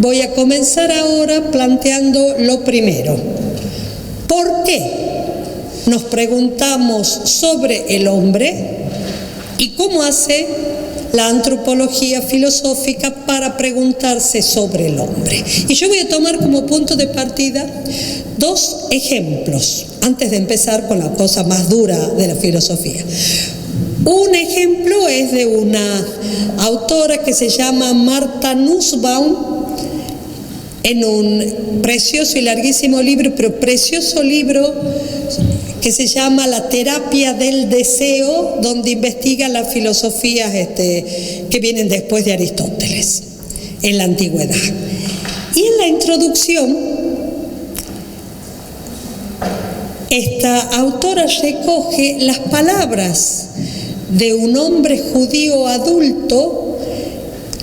Voy a comenzar ahora planteando lo primero. ¿Por qué nos preguntamos sobre el hombre y cómo hace la antropología filosófica para preguntarse sobre el hombre? Y yo voy a tomar como punto de partida dos ejemplos, antes de empezar con la cosa más dura de la filosofía. Un ejemplo es de una autora que se llama Martha Nussbaum, en un precioso y larguísimo libro, pero precioso libro que se llama La terapia del deseo, donde investiga las filosofías que vienen después de Aristóteles, en la antigüedad. Y en la introducción, esta autora recoge las palabras de un hombre judío adulto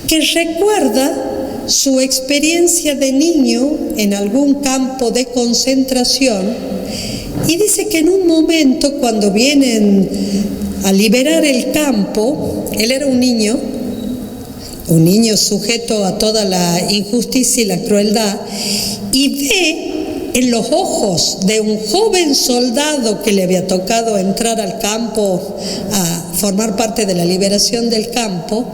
que recuerda su experiencia de niño en algún campo de concentración, y dice que en un momento, cuando vienen a liberar el campo, él era un niño sujeto a toda la injusticia y la crueldad, y ve en los ojos de un joven soldado que le había tocado entrar al campo a formar parte de la liberación del campo,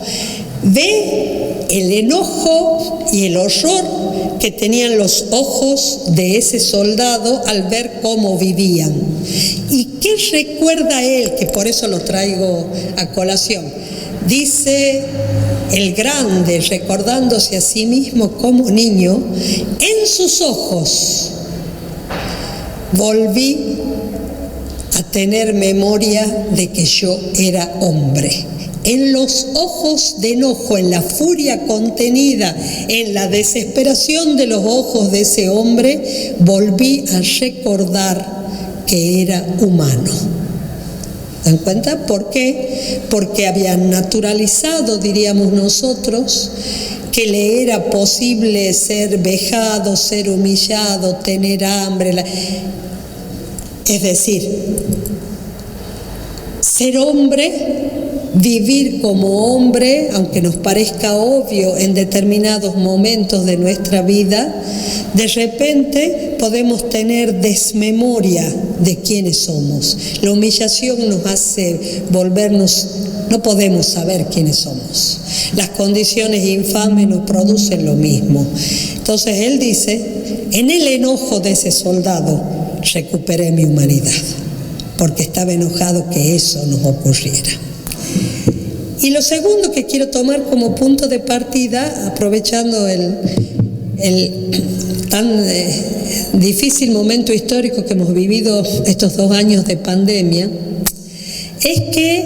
ve el enojo y el horror que tenían los ojos de ese soldado al ver cómo vivían. ¿Y qué recuerda él? Que por eso lo traigo a colación. Dice el grande, recordándose a sí mismo como niño, en sus ojos volví a tener memoria de que yo era hombre. En los ojos de enojo, en la furia contenida, en la desesperación de los ojos de ese hombre, volví a recordar que era humano. ¿Dan cuenta? ¿Por qué? Porque habían naturalizado, diríamos nosotros, que le era posible ser vejado, ser humillado, tener hambre. Es decir, ser hombre, vivir como hombre, aunque nos parezca obvio en determinados momentos de nuestra vida, de repente podemos tener desmemoria de quiénes somos. La humillación nos hace volvernos, no podemos saber quiénes somos. Las condiciones infames nos producen lo mismo. Entonces él dice, en el enojo de ese soldado recuperé mi humanidad, porque estaba enojado que eso nos ocurriera. Y lo segundo que quiero tomar como punto de partida, aprovechando el tan difícil momento histórico que hemos vivido estos 2 años de pandemia, es que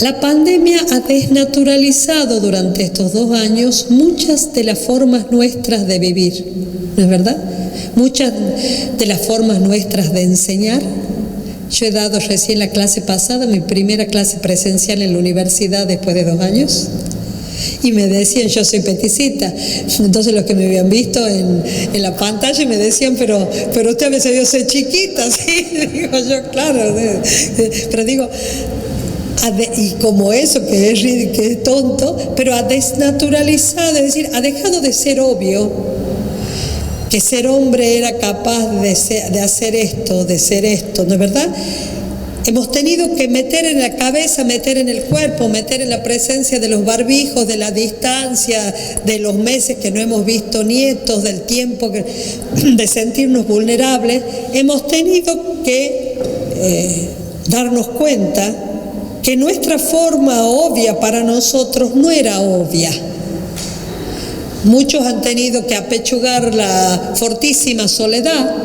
la pandemia ha desnaturalizado durante estos 2 años muchas de las formas nuestras de vivir, ¿no es verdad? Muchas de las formas nuestras de enseñar. Yo he dado recién la clase pasada, mi primera clase presencial en la universidad después de 2 años, y me decían, yo soy peticita, entonces los que me habían visto en la pantalla me decían, pero usted a veces yo soy chiquita, ¿sí? Digo yo, claro, pero digo, y como eso que es tonto, pero ha desnaturalizado, es decir, ha dejado de ser obvio que ser hombre era capaz de hacer esto, de ser esto, ¿no es verdad? Hemos tenido que meter en la cabeza, meter en el cuerpo, meter en la presencia de los barbijos, de la distancia, de los meses que no hemos visto nietos, del tiempo de sentirnos vulnerables. Hemos tenido que darnos cuenta que nuestra forma obvia para nosotros no era obvia. Muchos han tenido que apechugar la fortísima soledad,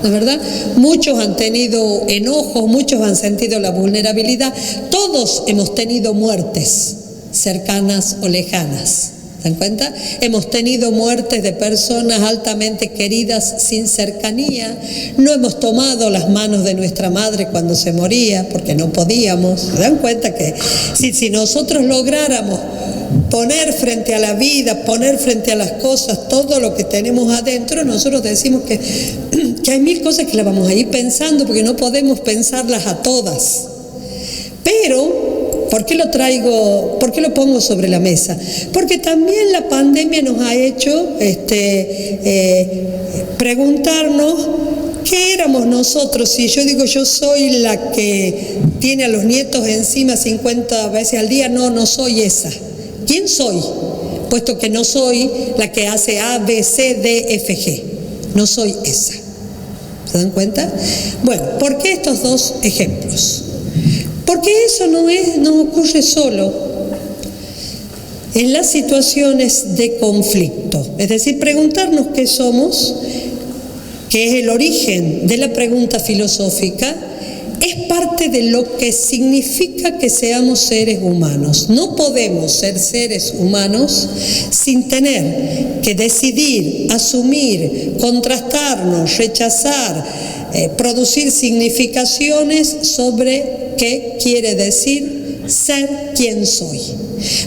¿no es verdad? Muchos han tenido enojos, muchos han sentido la vulnerabilidad. Todos hemos tenido muertes, cercanas o lejanas. ¿Se dan cuenta? Hemos tenido muertes de personas altamente queridas sin cercanía. No hemos tomado las manos de nuestra madre cuando se moría porque no podíamos. ¿Se dan cuenta que si nosotros lográramos poner frente a la vida, poner frente a las cosas todo lo que tenemos adentro, nosotros decimos que hay 1000 cosas que las vamos a ir pensando porque no podemos pensarlas a todas. Pero ¿Por qué lo traigo? ¿Por qué lo pongo sobre la mesa? Porque también la pandemia nos ha hecho preguntarnos qué éramos nosotros. Si yo digo yo soy la que tiene a los nietos encima 50 veces al día, no soy esa. ¿Quién soy? Puesto que no soy la que hace A, B, C, D, F, G. No soy esa. ¿Se dan cuenta? Bueno, ¿por qué estos dos ejemplos? Porque eso no ocurre solo en las situaciones de conflicto. Es decir, preguntarnos qué somos, que es el origen de la pregunta filosófica, es parte de lo que significa que seamos seres humanos. No podemos ser seres humanos sin tener que decidir, asumir, contrastarnos, rechazar, producir significaciones sobre qué quiere decir ser quien soy.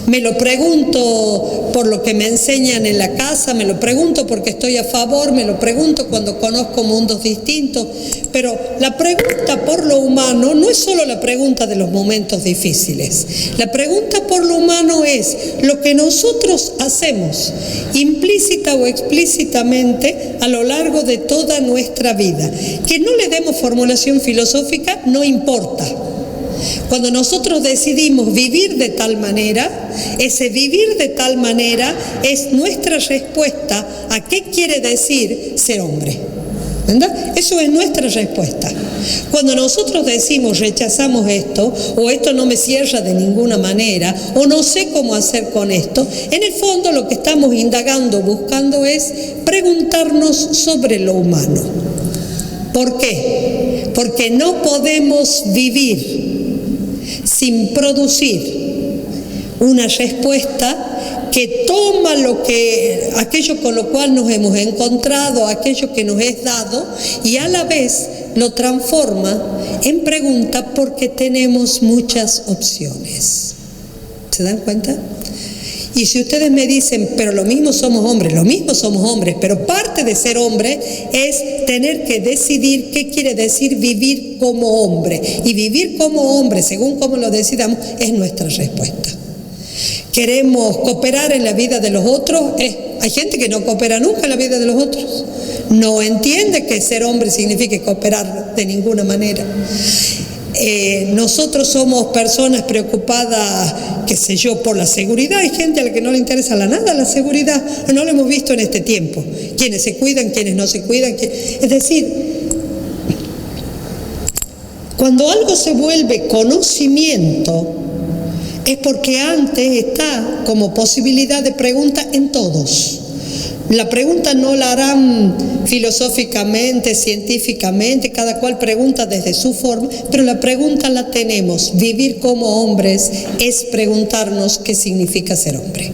Me lo pregunto por lo que me enseñan en la casa, me lo pregunto porque estoy a favor, me lo pregunto cuando conozco mundos distintos, pero la pregunta por lo humano no es solo la pregunta de los momentos difíciles. La pregunta por lo humano es lo que nosotros hacemos, implícita o explícitamente, a lo largo de toda nuestra vida. Que no le demos formulación filosófica no importa. Cuando nosotros decidimos vivir de tal manera, ese vivir de tal manera es nuestra respuesta a qué quiere decir ser hombre. ¿Verdad? Eso es nuestra respuesta. Cuando nosotros decimos rechazamos esto, o esto no me cierra de ninguna manera, o no sé cómo hacer con esto, en el fondo lo que estamos indagando, buscando es preguntarnos sobre lo humano. ¿Por qué? Porque no podemos vivir sin producir una respuesta que toma aquello con lo cual nos hemos encontrado, aquello que nos es dado, y a la vez lo transforma en pregunta porque tenemos muchas opciones. ¿Se dan cuenta? Y si ustedes me dicen, pero lo mismo somos hombres, pero parte de ser hombre es tener que decidir qué quiere decir vivir como hombre. Y vivir como hombre, según cómo lo decidamos, es nuestra respuesta. ¿Queremos cooperar en la vida de los otros? Hay gente que no coopera nunca en la vida de los otros. No entiende que ser hombre significa cooperar de ninguna manera. Nosotros somos personas preocupadas, qué sé yo, por la seguridad. Hay gente a la que no le interesa nada la seguridad. No lo hemos visto en este tiempo. Quienes se cuidan, quienes no se cuidan. Es decir, cuando algo se vuelve conocimiento, es porque antes está como posibilidad de pregunta en todos. La pregunta no la harán filosóficamente, científicamente, cada cual pregunta desde su forma, pero la pregunta la tenemos. Vivir como hombres es preguntarnos qué significa ser hombre.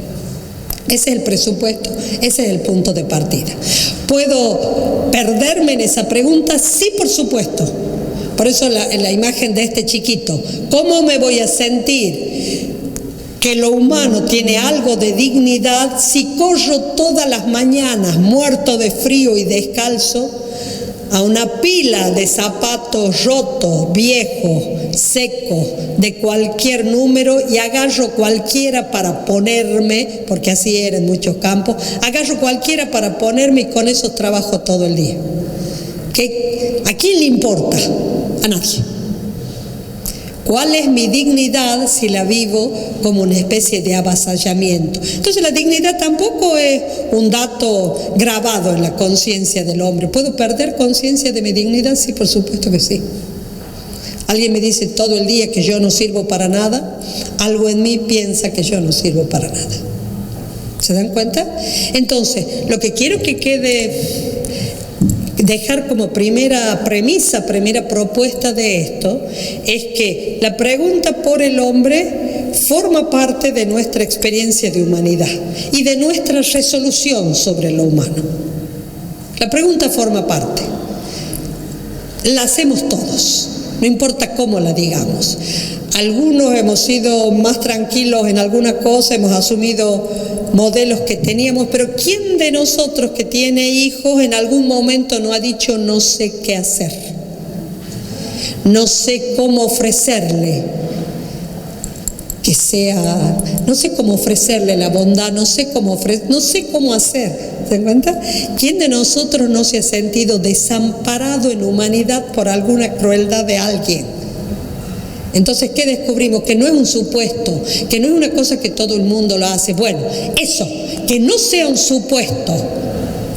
Ese es el presupuesto, ese es el punto de partida. ¿Puedo perderme en esa pregunta? Sí, por supuesto. Por eso la imagen de este chiquito. ¿Cómo me voy a sentir que lo humano tiene algo de dignidad si corro todas las mañanas muerto de frío y descalzo a una pila de zapatos rotos, viejos, secos, de cualquier número, y agarro cualquiera para ponerme, porque así era en muchos campos, agarro cualquiera para ponerme y con eso trabajo todo el día? ¿A quién le importa? A nadie. ¿Cuál es mi dignidad si la vivo como una especie de avasallamiento? Entonces la dignidad tampoco es un dato grabado en la conciencia del hombre. ¿Puedo perder conciencia de mi dignidad? Sí, por supuesto que sí. Alguien me dice todo el día que yo no sirvo para nada, algo en mí piensa que yo no sirvo para nada. ¿Se dan cuenta? Entonces, lo que quiero que quede, dejar como primera premisa, primera propuesta de esto, es que la pregunta por el hombre forma parte de nuestra experiencia de humanidad y de nuestra resolución sobre lo humano. La pregunta forma parte. La hacemos todos, no importa cómo la digamos. Algunos hemos sido más tranquilos en alguna cosa, hemos asumido modelos que teníamos, pero ¿quién de nosotros que tiene hijos en algún momento no ha dicho no sé qué hacer? No sé cómo ofrecerle que sea, no sé cómo ofrecerle la bondad, no sé cómo hacer, ¿se dan cuenta? ¿Quién de nosotros no se ha sentido desamparado en humanidad por alguna crueldad de alguien? Entonces, ¿qué descubrimos? Que no es un supuesto, que no es una cosa que todo el mundo lo hace. Bueno, eso, que no sea un supuesto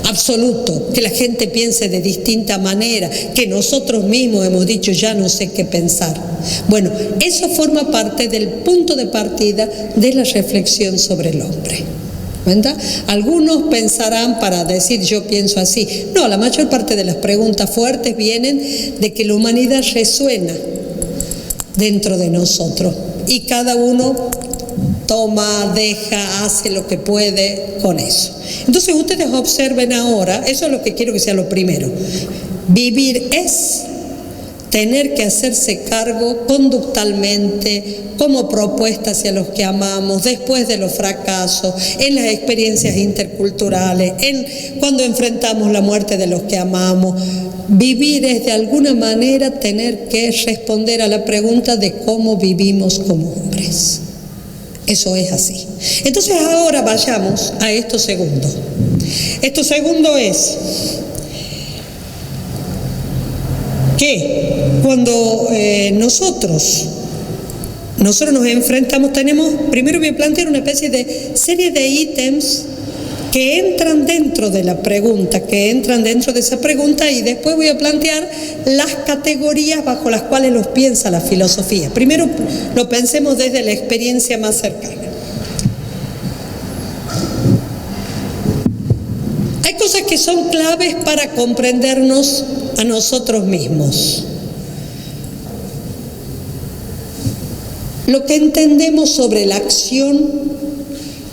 absoluto, que la gente piense de distinta manera, que nosotros mismos hemos dicho ya no sé qué pensar. Bueno, eso forma parte del punto de partida de la reflexión sobre el hombre. ¿Verdad? Algunos pensarán para decir yo pienso así. No, la mayor parte de las preguntas fuertes vienen de que la humanidad resuena dentro de nosotros y cada uno toma, deja, hace lo que puede con eso. Entonces ustedes observen ahora, eso es lo que quiero que sea lo primero. Vivir es tener que hacerse cargo conductalmente, como propuesta hacia los que amamos, después de los fracasos, en las experiencias interculturales, cuando enfrentamos la muerte de los que amamos. Vivir es de alguna manera tener que responder a la pregunta de cómo vivimos como hombres. Eso es así. Entonces ahora vayamos a esto segundo. Esto segundo es que cuando nosotros nos enfrentamos, primero voy a plantear una especie de serie de ítems que entran dentro de la pregunta, que entran dentro de esa pregunta, y después voy a plantear las categorías bajo las cuales los piensa la filosofía. Primero lo pensemos desde la experiencia más cercana. Hay cosas que son claves para comprendernos a nosotros mismos. Lo que entendemos sobre la acción,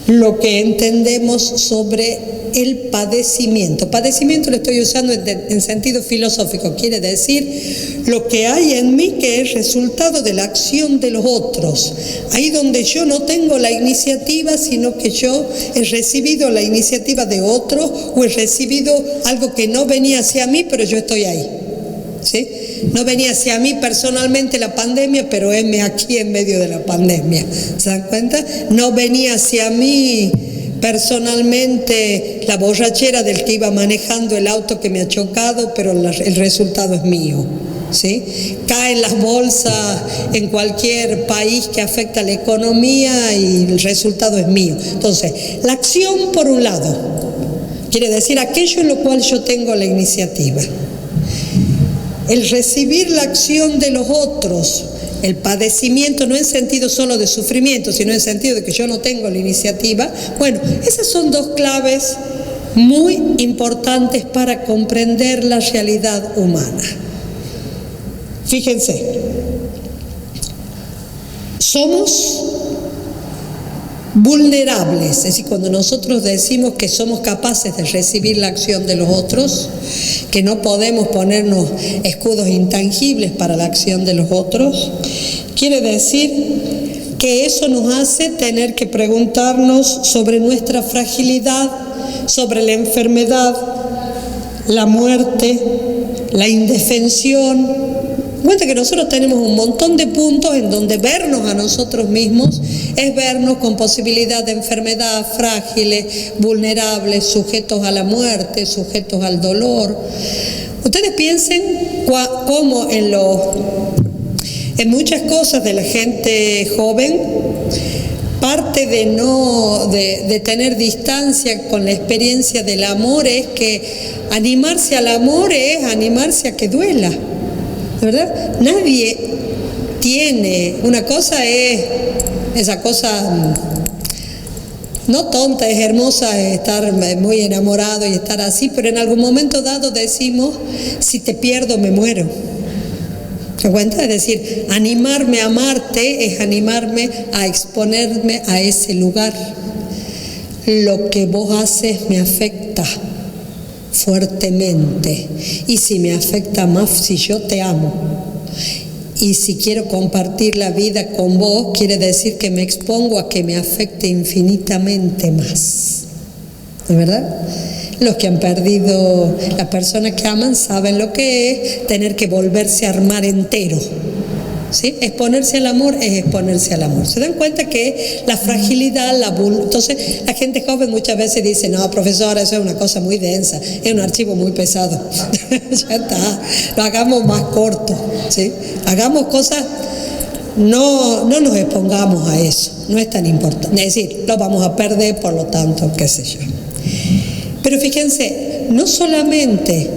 lo que entendemos sobre el padecimiento. Padecimiento lo estoy usando en sentido filosófico, quiere decir lo que hay en mí que es resultado de la acción de los otros. Ahí donde yo no tengo la iniciativa, sino que yo he recibido la iniciativa de otros o he recibido algo que no venía hacia mí, pero yo estoy ahí. ¿Sí? No venía hacia mí personalmente la pandemia, pero heme aquí en medio de la pandemia. ¿Se dan cuenta? No venía hacia mí personalmente la borrachera del que iba manejando el auto que me ha chocado, pero el resultado es mío. ¿Sí? Caen las bolsas en cualquier país que afecta a la economía y el resultado es mío. Entonces, la acción por un lado quiere decir aquello en lo cual yo tengo la iniciativa. El recibir la acción de los otros, el padecimiento, no en sentido solo de sufrimiento, sino en sentido de que yo no tengo la iniciativa. Bueno, esas son dos claves muy importantes para comprender la realidad humana. Fíjense, somos vulnerables, es decir, cuando nosotros decimos que somos capaces de recibir la acción de los otros, que no podemos ponernos escudos intangibles para la acción de los otros, quiere decir que eso nos hace tener que preguntarnos sobre nuestra fragilidad, sobre la enfermedad, la muerte, la indefensión. Cuenta que nosotros tenemos un montón de puntos en donde vernos a nosotros mismos es vernos con posibilidad de enfermedad, frágiles, vulnerables, sujetos a la muerte, sujetos al dolor. Ustedes piensen cómo en muchas cosas de la gente joven, parte de tener distancia con la experiencia del amor es que animarse al amor es animarse a que duela. ¿Verdad? Nadie tiene, una cosa es esa cosa no tonta, es hermosa estar muy enamorado y estar así, pero en algún momento dado decimos, si te pierdo me muero. ¿Te cuenta? Es decir, animarme a amarte es animarme a exponerme a ese lugar. Lo que vos haces me afecta fuertemente, y si me afecta más, si yo te amo y si quiero compartir la vida con vos, quiere decir que me expongo a que me afecte infinitamente más. ¿De verdad? Los que han perdido, las personas que aman saben lo que es tener que volverse a armar entero. ¿sí? Exponerse al amor es exponerse al amor. ¿Se dan cuenta que la fragilidad, entonces la gente joven muchas veces dice, no, profesora, eso es una cosa muy densa, es un archivo muy pesado. Ya está, lo hagamos más corto, ¿sí? Hagamos cosas, no nos expongamos a eso, no es tan importante. Es decir, lo vamos a perder, por lo tanto, qué sé yo. Pero fíjense, no solamente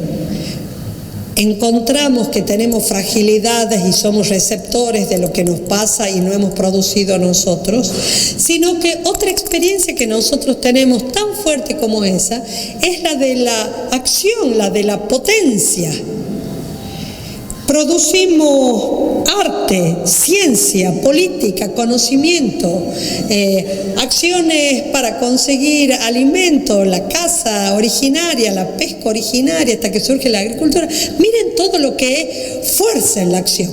encontramos que tenemos fragilidades y somos receptores de lo que nos pasa y no hemos producido nosotros, sino que otra experiencia que nosotros tenemos tan fuerte como esa es la de la acción, la de la potencia. Producimos arte, ciencia, política, conocimiento, acciones para conseguir alimento, la caza originaria, la pesca originaria, hasta que surge la agricultura. Miren todo lo que es fuerza en la acción,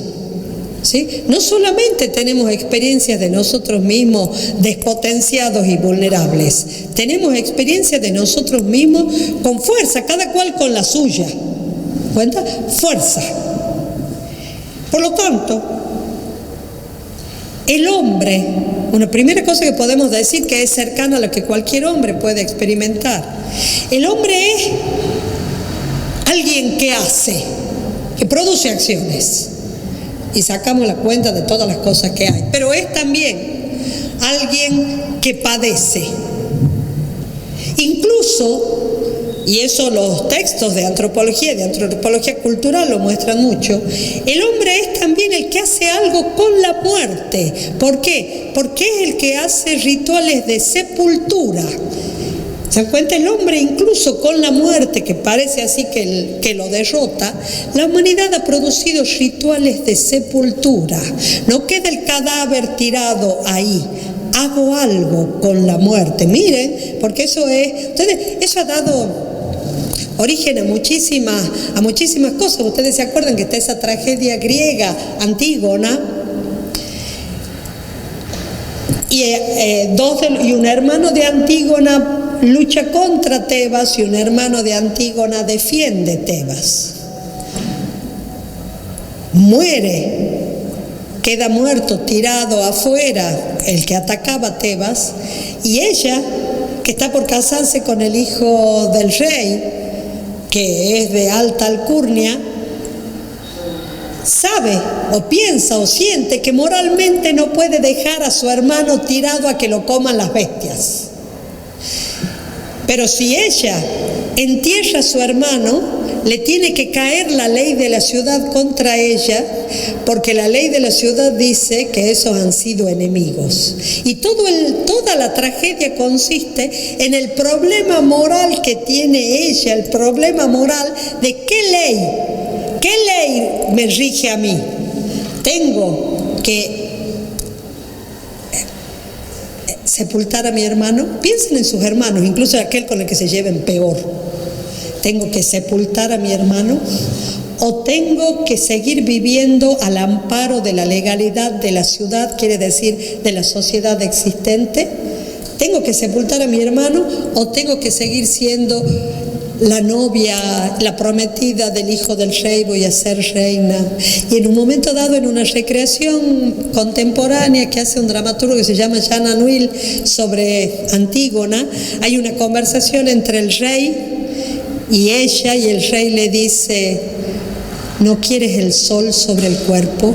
¿sí? No solamente tenemos experiencias de nosotros mismos despotenciados y vulnerables, tenemos experiencias de nosotros mismos con fuerza, cada cual con la suya. ¿Cuenta? Fuerza. Por lo tanto, el hombre, una primera cosa que podemos decir que es cercana a lo que cualquier hombre puede experimentar. El hombre es alguien que hace, que produce acciones. Y sacamos la cuenta de todas las cosas que hay. Pero es también alguien que padece. Incluso, y eso los textos de antropología cultural lo muestran mucho, el hombre es también el que hace algo con la muerte. ¿Por qué? Porque es el que hace rituales de sepultura. ¿Se dan cuenta? El hombre, incluso con la muerte, que parece así que lo derrota, la humanidad ha producido rituales de sepultura. No queda el cadáver tirado ahí. Hago algo con la muerte. Miren, porque eso ha dado origen a muchísimas cosas. Ustedes se acuerdan que está esa tragedia griega, Antígona, y un hermano de Antígona lucha contra Tebas y un hermano de Antígona defiende Tebas. Muere, queda muerto, tirado afuera el que atacaba a Tebas, y ella, que está por casarse con el hijo del rey, que es de alta alcurnia, sabe o piensa o siente que moralmente no puede dejar a su hermano tirado a que lo coman las bestias. Pero si ella entierra a su hermano, le tiene que caer la ley de la ciudad contra ella, porque la ley de la ciudad dice que esos han sido enemigos. Y toda la tragedia consiste en el problema moral que tiene ella, el problema moral de qué ley me rige a mí. Tengo que sepultar a mi hermano. Piensen en sus hermanos, incluso aquel con el que se lleven peor. ¿Tengo que sepultar a mi hermano? ¿O tengo que seguir viviendo al amparo de la legalidad de la ciudad, quiere decir de la sociedad existente? ¿Tengo que sepultar a mi hermano o tengo que seguir siendo la novia, la prometida del hijo del rey, voy a ser reina? Y en un momento dado, en una recreación contemporánea que hace un dramaturgo que se llama Jean Anouilh sobre Antígona, hay una conversación entre el rey y ella, y el rey le dice: ¿no quieres el sol sobre el cuerpo?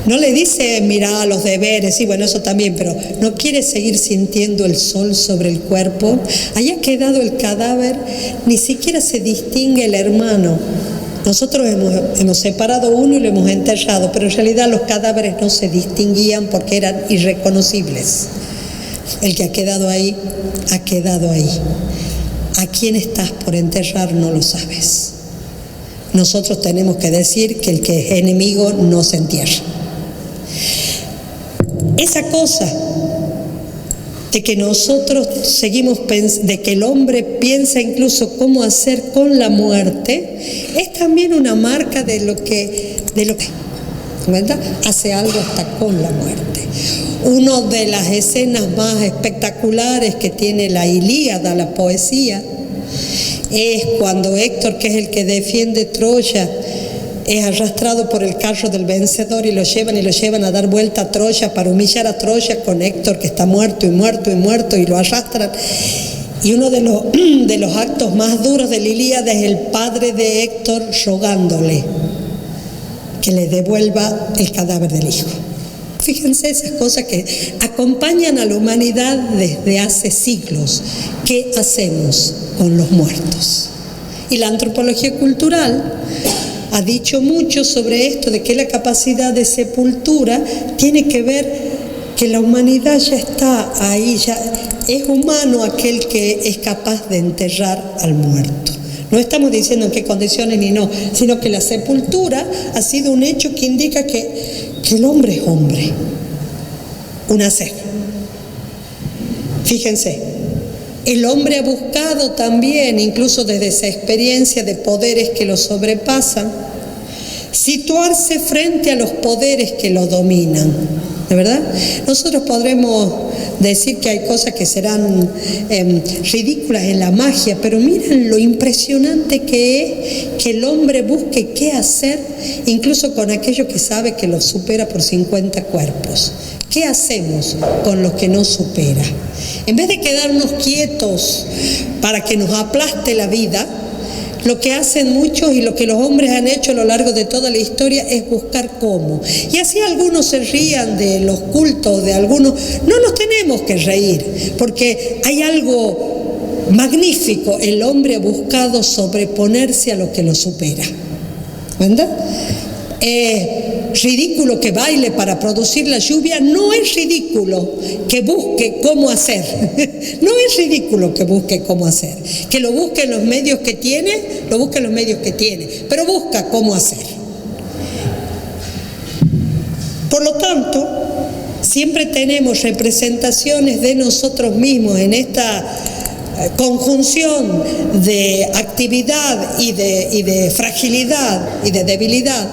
No le dice, mira, los deberes, sí, bueno, eso también, pero ¿no quieres seguir sintiendo el sol sobre el cuerpo? Allá ha quedado el cadáver, ni siquiera se distingue el hermano. Nosotros hemos separado uno y lo hemos enterrado, pero en realidad los cadáveres no se distinguían porque eran irreconocibles. El que ha quedado ahí, ha quedado ahí. ¿A quién estás por enterrar? No lo sabes. Nosotros tenemos que decir que el que es enemigo no se entierra. Esa cosa de que nosotros de que el hombre piensa incluso cómo hacer con la muerte, es también una marca de lo que ¿verdad? Hace algo hasta con la muerte. Una de las escenas más espectaculares que tiene la Ilíada, la poesía, es cuando Héctor, que es el que defiende Troya, es arrastrado por el carro del vencedor y lo llevan a dar vuelta a Troya para humillar a Troya con Héctor, que está muerto y muerto y muerto, y lo arrastran. Y uno de los actos más duros de la Ilíada es el padre de Héctor rogándole que le devuelva el cadáver del hijo. Fíjense esas cosas que acompañan a la humanidad desde hace siglos. ¿Qué hacemos con los muertos? Y la antropología cultural ha dicho mucho sobre esto, de que la capacidad de sepultura tiene que ver que la humanidad ya está ahí, ya es humano aquel que es capaz de enterrar al muerto. No estamos diciendo en qué condiciones ni no, sino que la sepultura ha sido un hecho que indica que el hombre es hombre, un hacer. Fíjense, el hombre ha buscado también, incluso desde esa experiencia de poderes que lo sobrepasan, situarse frente a los poderes que lo dominan. ¿De verdad? Nosotros podremos decir que hay cosas que serán ridículas en la magia, pero miren lo impresionante que es que el hombre busque qué hacer, incluso con aquello que sabe que lo supera por 50 cuerpos. ¿Qué hacemos con lo que no supera? En vez de quedarnos quietos para que nos aplaste la vida, lo que hacen muchos y lo que los hombres han hecho a lo largo de toda la historia es buscar cómo. Y así algunos se rían de los cultos de algunos. No nos tenemos que reír, porque hay algo magnífico. El hombre ha buscado sobreponerse a lo que lo supera. ¿Verdad? Ridículo que baile para producir la lluvia, no es ridículo que busque cómo hacer. No es ridículo que busque cómo hacer. Que lo busque en los medios que tiene, lo busque en los medios que tiene, pero busca cómo hacer. Por lo tanto, siempre tenemos representaciones de nosotros mismos en esta conjunción de actividad y de fragilidad y de debilidad.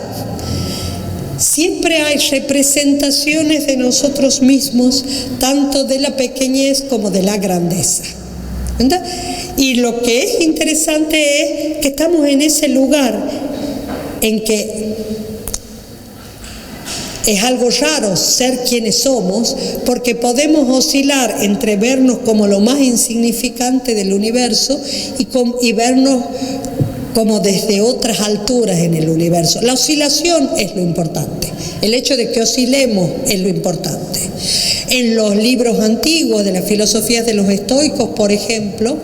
Siempre hay representaciones de nosotros mismos, tanto de la pequeñez como de la grandeza. ¿Verdad? Y lo que es interesante es que estamos en ese lugar en que es algo raro ser quienes somos, porque podemos oscilar entre vernos como lo más insignificante del universo y vernos como desde otras alturas en el universo. La oscilación es lo importante. El hecho de que oscilemos es lo importante. En los libros antiguos de las filosofías de los estoicos, por ejemplo,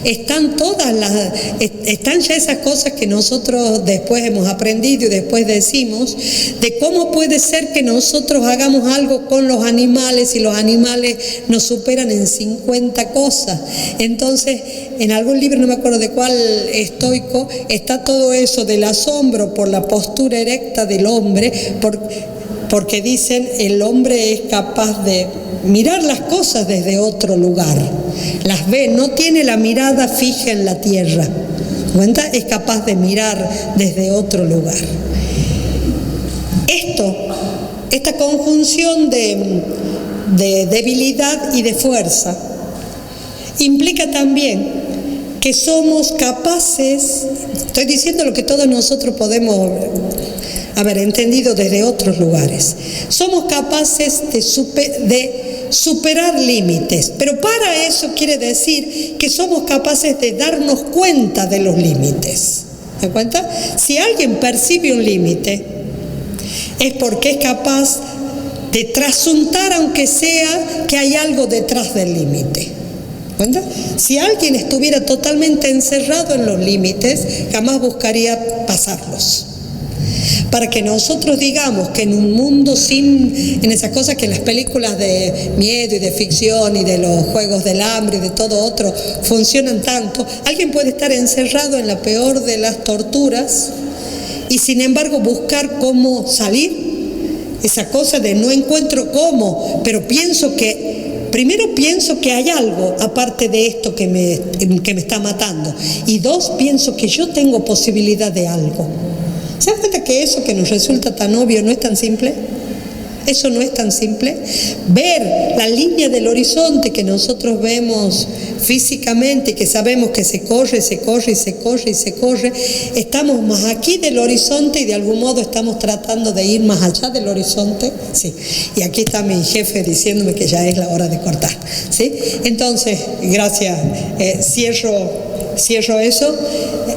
están ya esas cosas que nosotros después hemos aprendido y después decimos, de cómo puede ser que nosotros hagamos algo con los animales y los animales nos superan en 50 cosas. Entonces, en algún libro, no me acuerdo de cuál estoico, está todo eso del asombro por la postura erecta del hombre, porque dicen el hombre es capaz de mirar las cosas desde otro lugar, las ve, no tiene la mirada fija en la tierra, ¿cuenta? Es capaz de mirar desde otro lugar. Esta conjunción de debilidad y de fuerza implica también que somos capaces, estoy diciendo lo que todos nosotros podemos haber entendido desde otros lugares, somos capaces de superar límites, pero para eso quiere decir que somos capaces de darnos cuenta de los límites. ¿Se dan cuenta? Si alguien percibe un límite, es porque es capaz de trasuntar, aunque sea que hay algo detrás del límite. ¿Verdad? Si alguien estuviera totalmente encerrado en los límites, jamás buscaría pasarlos. Para que nosotros digamos que en un mundo en esas cosas que en las películas de miedo y de ficción y de los juegos del hambre y de todo otro funcionan tanto, alguien puede estar encerrado en la peor de las torturas y sin embargo buscar cómo salir. Esa cosa de no encuentro cómo, pero primero pienso que hay algo aparte de esto que me está matando. Y dos, pienso que yo tengo posibilidad de algo. ¿Se dan cuenta que eso que nos resulta tan obvio no es tan simple? Eso no es tan simple. Ver la línea del horizonte que nosotros vemos físicamente, que sabemos que se corre, se corre y se corre y se corre, estamos más aquí del horizonte y de algún modo estamos tratando de ir más allá del horizonte. Sí. Y aquí está mi jefe diciéndome que ya es la hora de cortar. ¿Sí? Entonces, gracias. Cierro eso,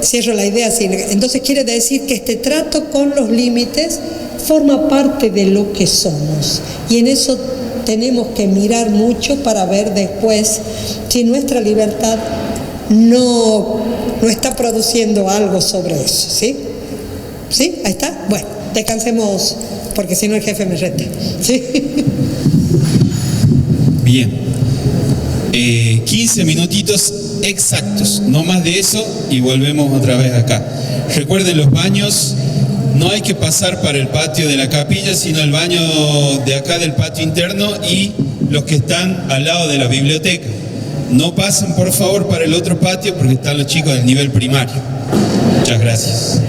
cierro la idea. Entonces quiere decir que este trato con los límites forma parte de lo que somos, y en eso tenemos que mirar mucho para ver después si nuestra libertad no está produciendo algo sobre eso. ¿Sí? ¿Sí? Ahí está. Bueno, descansemos porque si no el jefe me reta. ¿Sí? Bien, 15 minutitos exactos, no más de eso, y volvemos otra vez acá. Recuerden, los baños no hay que pasar para el patio de la capilla, sino el baño de acá del patio interno y los que están al lado de la biblioteca. No pasen por favor para el otro patio porque están los chicos del nivel primario. Muchas gracias.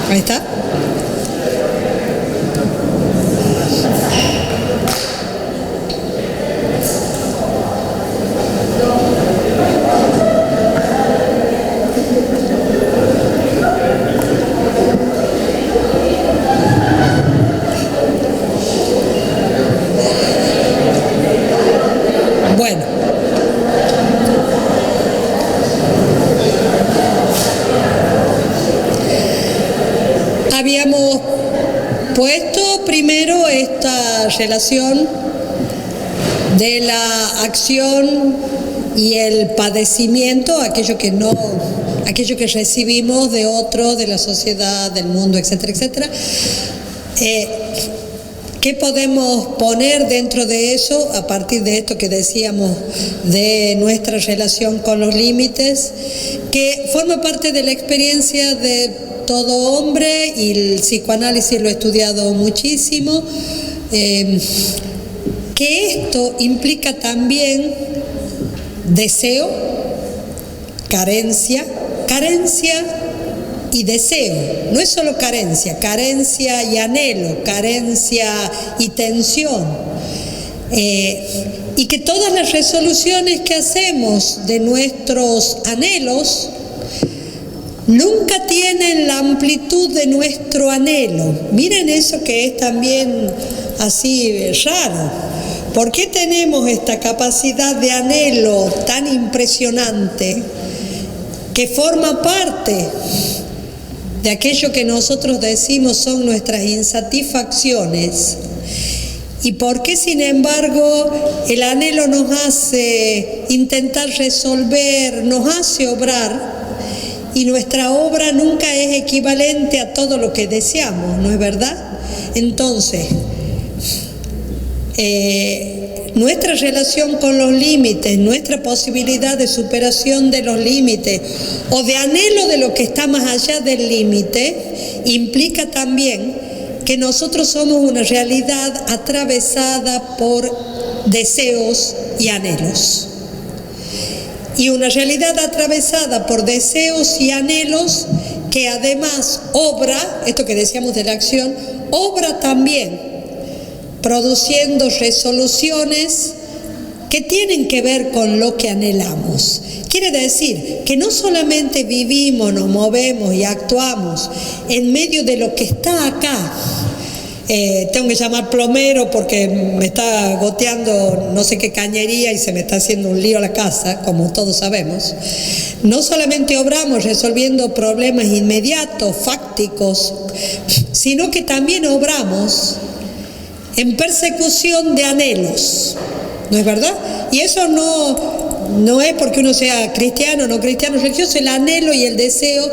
Ahí está. Bueno. Habíamos puesto primero esta relación de la acción y el padecimiento, aquello que recibimos de otro, de la sociedad, del mundo, etcétera, etcétera. ¿Qué podemos poner dentro de eso a partir de esto que decíamos de nuestra relación con los límites, que forma parte de la experiencia de todo hombre, y el psicoanálisis lo he estudiado muchísimo, que esto implica también deseo, carencia y deseo. No es solo carencia y anhelo, carencia y tensión. Y que todas las resoluciones que hacemos de nuestros anhelos nunca tienen la amplitud de nuestro anhelo. Miren eso que es también así raro. ¿Por qué tenemos esta capacidad de anhelo tan impresionante que forma parte de aquello que nosotros decimos son nuestras insatisfacciones? ¿Y por qué, sin embargo, el anhelo nos hace intentar resolver, nos hace obrar? Y nuestra obra nunca es equivalente a todo lo que deseamos, ¿no es verdad? Entonces, nuestra relación con los límites, nuestra posibilidad de superación de los límites o de anhelo de lo que está más allá del límite, implica también que nosotros somos una realidad atravesada por deseos y anhelos. Y una realidad atravesada por deseos y anhelos que además obra, esto que decíamos de la acción, obra también produciendo resoluciones que tienen que ver con lo que anhelamos. Quiere decir que no solamente vivimos, nos movemos y actuamos en medio de lo que está acá. Tengo que llamar plomero porque me está goteando no sé qué cañería y se me está haciendo un lío la casa, como todos sabemos. No solamente obramos resolviendo problemas inmediatos, fácticos, sino que también obramos en persecución de anhelos. ¿no es verdad? Y eso no es porque uno sea cristiano o no cristiano, religioso. El anhelo y el deseo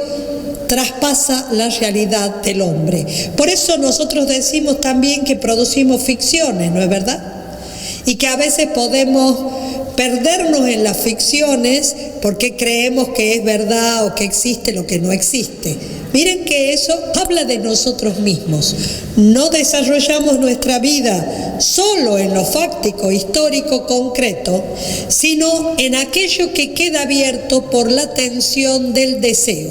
traspasa la realidad del hombre. Por eso nosotros decimos también que producimos ficciones, ¿no es verdad? Y que a veces podemos perdernos en las ficciones porque creemos que es verdad o que existe lo que no existe. Miren que eso habla de nosotros mismos. No desarrollamos nuestra vida solo en lo fáctico, histórico, concreto, sino en aquello que queda abierto por la tensión del deseo.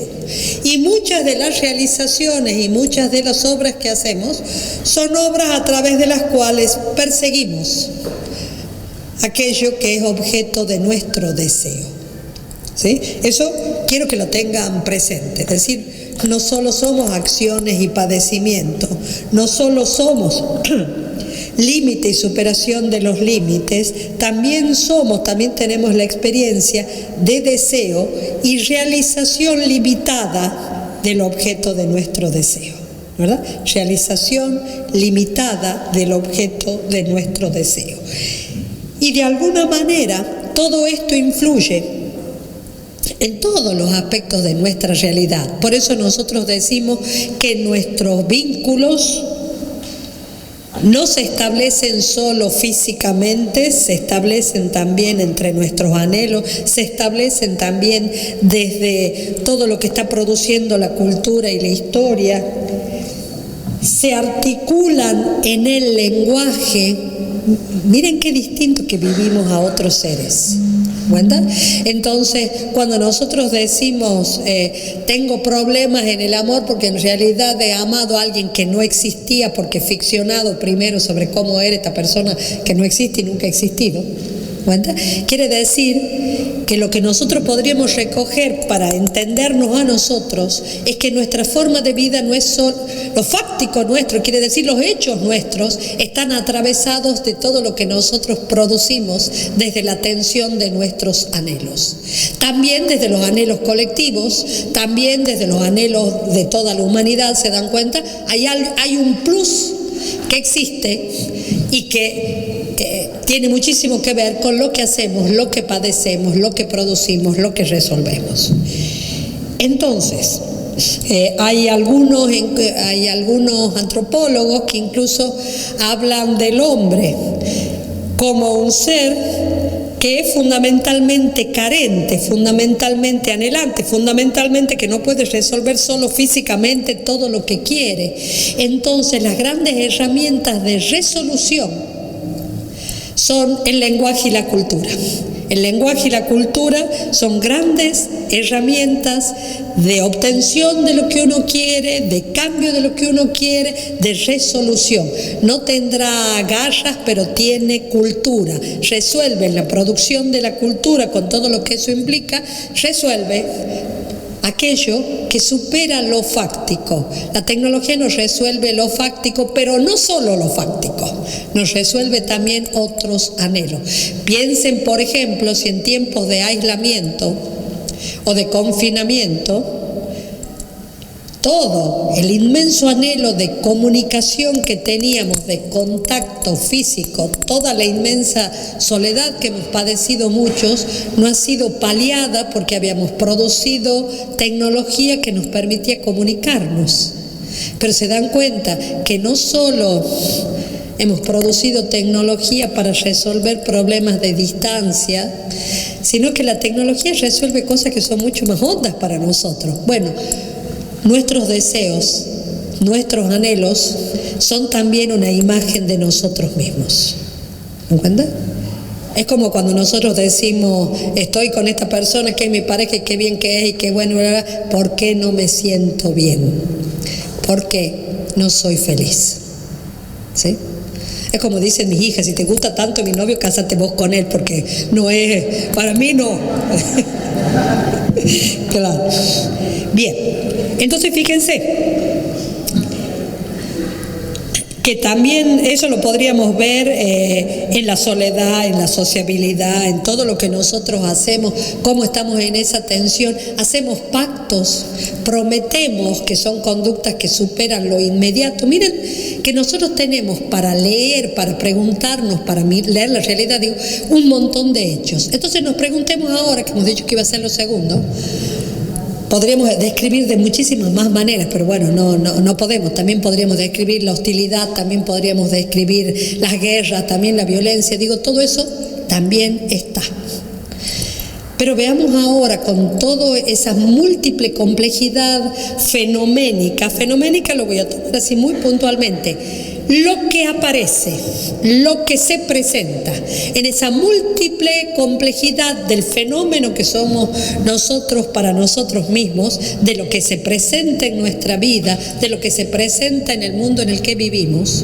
Y muchas de las realizaciones y muchas de las obras que hacemos son obras a través de las cuales perseguimos aquello que es objeto de nuestro deseo. ¿Sí? Eso quiero que lo tengan presente. Es decir, no solo somos acciones y padecimientos, no solo somos límite y superación de los límites, también tenemos la experiencia de deseo y realización limitada del objeto de nuestro deseo, ¿verdad? Realización limitada del objeto de nuestro deseo. Y de alguna manera todo esto influye en todos los aspectos de nuestra realidad. Por eso nosotros decimos que nuestros vínculos no se establecen solo físicamente, se establecen también entre nuestros anhelos, se establecen también desde todo lo que está produciendo la cultura y la historia, se articulan en el lenguaje. Miren qué distinto que vivimos a otros seres. ¿Cuenta? Entonces, cuando nosotros decimos tengo problemas en el amor porque en realidad he amado a alguien que no existía porque he ficcionado primero sobre cómo era esta persona que no existe y nunca ha existido, ¿cuenta? Quiere decir que lo que nosotros podríamos recoger para entendernos a nosotros es que nuestra forma de vida no es solo lo fáctico nuestro, quiere decir los hechos nuestros están atravesados de todo lo que nosotros producimos desde la tensión de nuestros anhelos. También desde los anhelos colectivos, también desde los anhelos de toda la humanidad, se dan cuenta, hay un plus que existe y que tiene muchísimo que ver con lo que hacemos, lo que padecemos, lo que producimos, lo que resolvemos. Entonces, hay algunos antropólogos que incluso hablan del hombre como un ser que es fundamentalmente carente, fundamentalmente anhelante, fundamentalmente que no puede resolver solo físicamente todo lo que quiere. Entonces, las grandes herramientas de resolución son el lenguaje y la cultura. El lenguaje y la cultura son grandes herramientas de obtención de lo que uno quiere, de cambio de lo que uno quiere, de resolución. No tendrá garras, pero tiene cultura. Resuelve la producción de la cultura con todo lo que eso implica, resuelve aquello que supera lo fáctico. La tecnología nos resuelve lo fáctico, pero no solo lo fáctico, nos resuelve también otros anhelos. Piensen, por ejemplo, si en tiempos de aislamiento o de confinamiento, todo el inmenso anhelo de comunicación que teníamos, de contacto físico, toda la inmensa soledad que hemos padecido muchos, no ha sido paliada porque habíamos producido tecnología que nos permitía comunicarnos. Pero se dan cuenta que no solo hemos producido tecnología para resolver problemas de distancia, sino que la tecnología resuelve cosas que son mucho más hondas para nosotros. Bueno, nuestros deseos, nuestros anhelos son también una imagen de nosotros mismos. ¿Me cuenta? Es como cuando nosotros decimos, estoy con esta persona que es mi pareja y qué bien que es y qué bueno, ¿por qué no me siento bien? ¿Por qué no soy feliz? ¿Sí? Es como dicen mis hijas, si te gusta tanto mi novio, cásate vos con él, porque no es, para mí no. Claro. Bien, entonces fíjense que también eso lo podríamos ver en la soledad, en la sociabilidad, en todo lo que nosotros hacemos, cómo estamos en esa tensión. Hacemos pactos, prometemos, que son conductas que superan lo inmediato. Miren que nosotros tenemos para leer, para preguntarnos, para leer la realidad, digo, un montón de hechos. Entonces nos preguntemos ahora, que hemos dicho que iba a ser lo segundo. Podríamos describir de muchísimas más maneras, pero bueno, no podemos. También podríamos describir la hostilidad, también podríamos describir las guerras, también la violencia. Digo, todo eso también está. Pero veamos ahora con toda esa múltiple complejidad fenoménica lo voy a tomar así muy puntualmente, lo que aparece, lo que se presenta en esa múltiple complejidad del fenómeno que somos nosotros para nosotros mismos, de lo que se presenta en nuestra vida, de lo que se presenta en el mundo en el que vivimos,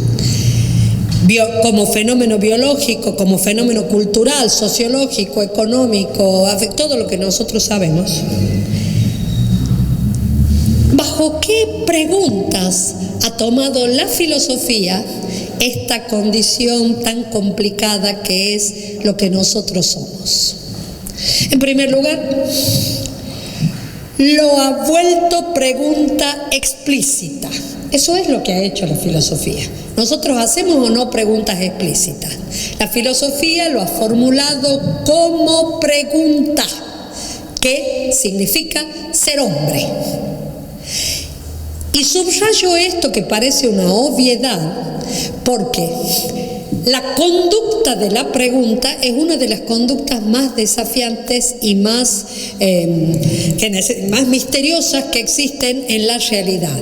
como fenómeno biológico, como fenómeno cultural, sociológico, económico, todo lo que nosotros sabemos. ¿Bajo qué preguntas ha tomado la filosofía esta condición tan complicada que es lo que nosotros somos? En primer lugar, lo ha vuelto pregunta explícita. Eso es lo que ha hecho la filosofía. Nosotros hacemos o no preguntas explícitas. La filosofía lo ha formulado como pregunta, que significa ser hombre. Y subrayo esto que parece una obviedad, porque la conducta de la pregunta es una de las conductas más desafiantes y más misteriosas que existen en la realidad.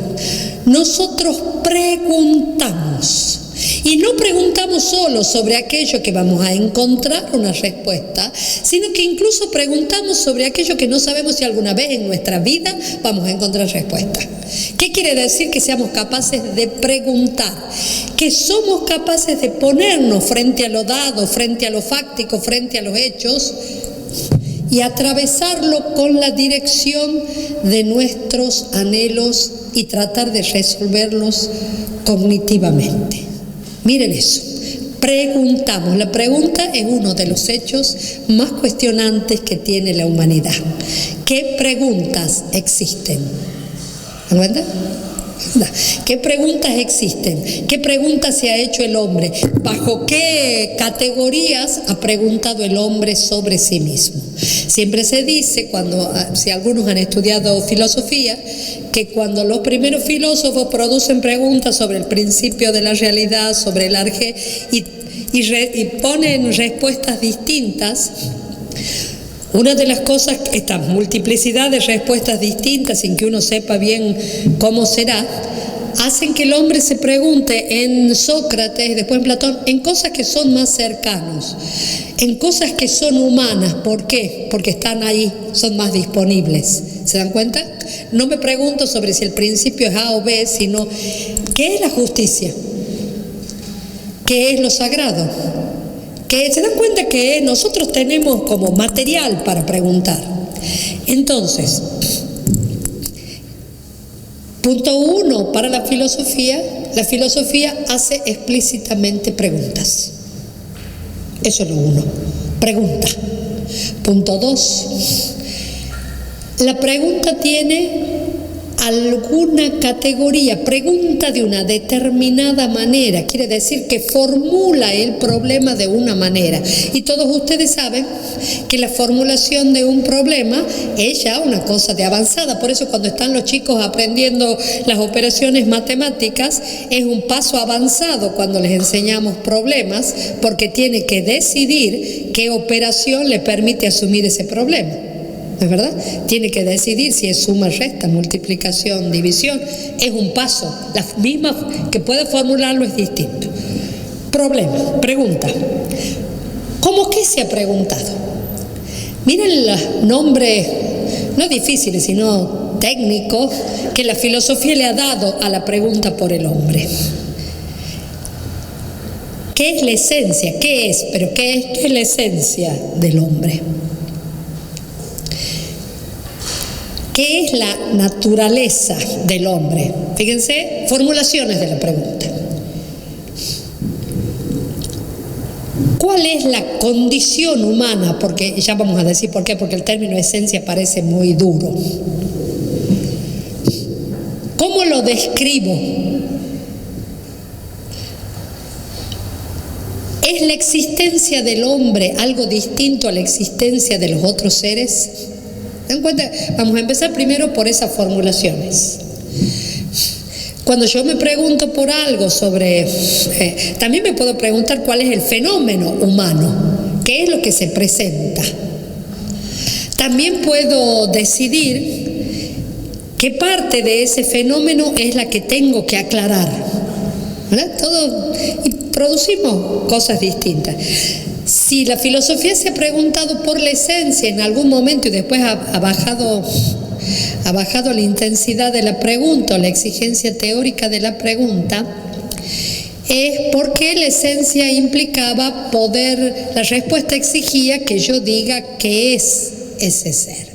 Nosotros preguntamos. Y no preguntamos solo sobre aquello que vamos a encontrar una respuesta, sino que incluso preguntamos sobre aquello que no sabemos si alguna vez en nuestra vida vamos a encontrar respuesta. ¿Qué quiere decir? Que seamos capaces de preguntar, que somos capaces de ponernos frente a lo dado, frente a lo fáctico, frente a los hechos, y atravesarlo con la dirección de nuestros anhelos y tratar de resolverlos cognitivamente. Miren eso, preguntamos. La pregunta es uno de los hechos más cuestionantes que tiene la humanidad. ¿Qué preguntas existen? ¿Me cuenta? ¿Qué preguntas existen? ¿Qué preguntas se ha hecho el hombre? ¿Bajo qué categorías ha preguntado el hombre sobre sí mismo? Siempre se dice, si algunos han estudiado filosofía, que cuando los primeros filósofos producen preguntas sobre el principio de la realidad, sobre el arjé, y ponen respuestas distintas, una de las cosas, esta multiplicidad de respuestas distintas sin que uno sepa bien cómo será, hacen que el hombre se pregunte en Sócrates, después en Platón, en cosas que son más cercanos, en cosas que son humanas. ¿Por qué? Porque están ahí, son más disponibles. ¿Se dan cuenta? No me pregunto sobre si el principio es A o B, sino ¿qué es la justicia? ¿Qué es lo sagrado? Que se dan cuenta que nosotros tenemos como material para preguntar. Entonces, punto 1 para la filosofía hace explícitamente preguntas. Eso es lo 1, pregunta. Punto 2, la pregunta tiene alguna categoría, pregunta de una determinada manera, quiere decir que formula el problema de una manera. Y todos ustedes saben que la formulación de un problema es ya una cosa de avanzada. Por eso cuando están los chicos aprendiendo las operaciones matemáticas, es un paso avanzado cuando les enseñamos problemas, porque tiene que decidir qué operación le permite asumir ese problema. ¿Es verdad? Tiene que decidir si es suma, resta, multiplicación, división. Es un paso. La misma que puede formularlo es distinto. Problema, pregunta. ¿Cómo qué se ha preguntado? Miren los nombres, no difíciles, sino técnicos, que la filosofía le ha dado a la pregunta por el hombre. ¿Qué es la esencia? ¿Qué es? Pero ¿qué es la esencia del hombre? ¿Qué es la naturaleza del hombre? Fíjense, formulaciones de la pregunta. ¿Cuál es la condición humana? Porque ya vamos a decir por qué, porque el término esencia parece muy duro. ¿Cómo lo describo? ¿Es la existencia del hombre algo distinto a la existencia de los otros seres? ¿Se dan cuenta? Vamos a empezar primero por esas formulaciones. Cuando yo me pregunto por algo sobre... también me puedo preguntar cuál es el fenómeno humano, qué es lo que se presenta. También puedo decidir qué parte de ese fenómeno es la que tengo que aclarar, ¿verdad? Y producimos cosas distintas. Si la filosofía se ha preguntado por la esencia en algún momento y después ha bajado la intensidad de la pregunta o la exigencia teórica de la pregunta, es porque la esencia implicaba poder, la respuesta exigía que yo diga qué es ese ser.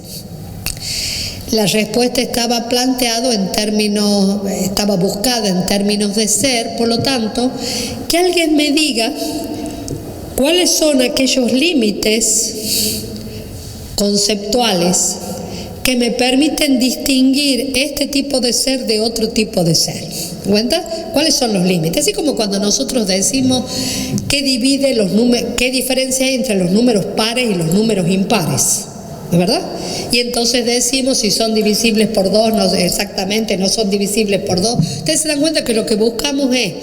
La respuesta estaba planteada en términos, estaba buscada en términos de ser, por lo tanto, que alguien me diga cuáles son aquellos límites conceptuales que me permiten distinguir este tipo de ser de otro tipo de ser. ¿Cuenta? ¿Cuáles son los límites? Así como cuando nosotros decimos qué diferencia hay entre los números pares y los números impares, ¿verdad? Y entonces decimos si son divisibles por 2, no exactamente, no son divisibles por 2. Ustedes se dan cuenta que lo que buscamos es